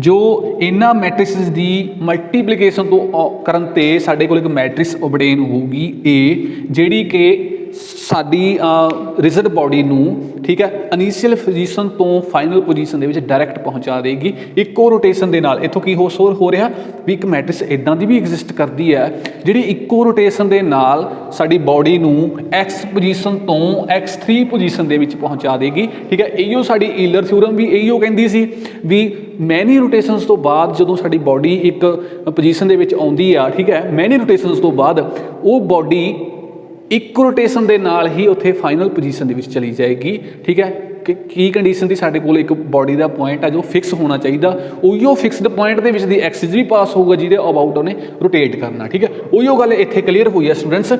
जो इन्हां मैट्रिक्स की मल्टीप्लीकेशन तो करन ते साडे कोल एक मैट्रिक्स ऑबटेन होगी ए जिहड़ी कि साडी रिजल्ट बॉडी नूं ठीक है इनिशियल पोजीशन तो फाइनल पोजीशन दे विच डायरैक्ट पहुँचा देगी इक्को रोटेशन दे नाल। इत्थों की हो रहा भी एक मैट्रिक्स इदां दी भी एग्जिस्ट करती है जिहड़ी इक्को रोटेशन दे नाल साडी बॉडी नूं एक्स पोजीशन तो x3 पोजीशन दे विच पहुँचा देगी ठीक है। इहो साडी ईलर थ्योरम भी इहो कहंदी सी भी मैनी रोटेशनस तो बाद जदों साडी बॉडी एक पोजीशन दे विच आउंदी आ ठीक है मैनी रोटेशनस तो बाद वो बॉडी एक रोटेशन के नाल ही उत्थे फाइनल पोजीशन दे विच चली जाएगी ठीक है। कि की कंडीशन थी साडे कोल एक बॉडी का पॉइंट है जो फिक्स होना चाहिए उहियो फिक्सड पॉइंट के विच दी एक्सिस भी पास होगा जिहदे अबाउट उन्हें रोटेट करना ठीक है। उहियो गल इत्थे क्लीयर हुई है स्टूडेंट्स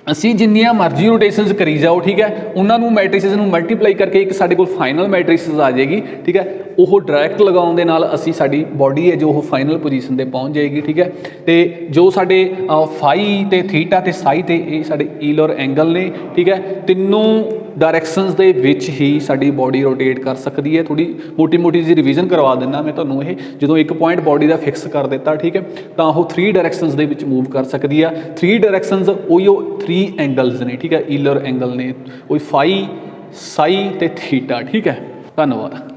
असी जिन्नियां मर्जी रोटेशनस करी जाओ ठीक है उन्होंने मैट्रिक्स मल्टीप्लाई करके एक साडे कोल फाइनल मैट्रिक्स आ जाएगी ठीक है। वो डायरैक्ट लगाउण दे नाल असी साडी बॉडी है जो फाइनल पोजीशन ते पहुँच जाएगी ठीक है। तो जो साडे फाई ते थीटा ते साई ते ये साडे ईलर एंगल ने ठीक है तीनों डायरैक्शनस दे विच ही साडी बॉडी रोटेट कर सकती है। थोड़ी मोटी मोटी जी रिवीजन करवा देना मैं तुहानूं ये जो एक पॉइंट बॉडी का फिक्स कर दिता ठीक है तो वो 3 डायरैक्शनस दे विच मूव कर सकती है। 3 डायरैक्शनस उहियो 3 एंगल्स ने ठीक है ईलर एंगल ने कोई फाई साई ते थीटा ठीक है। धन्यवाद।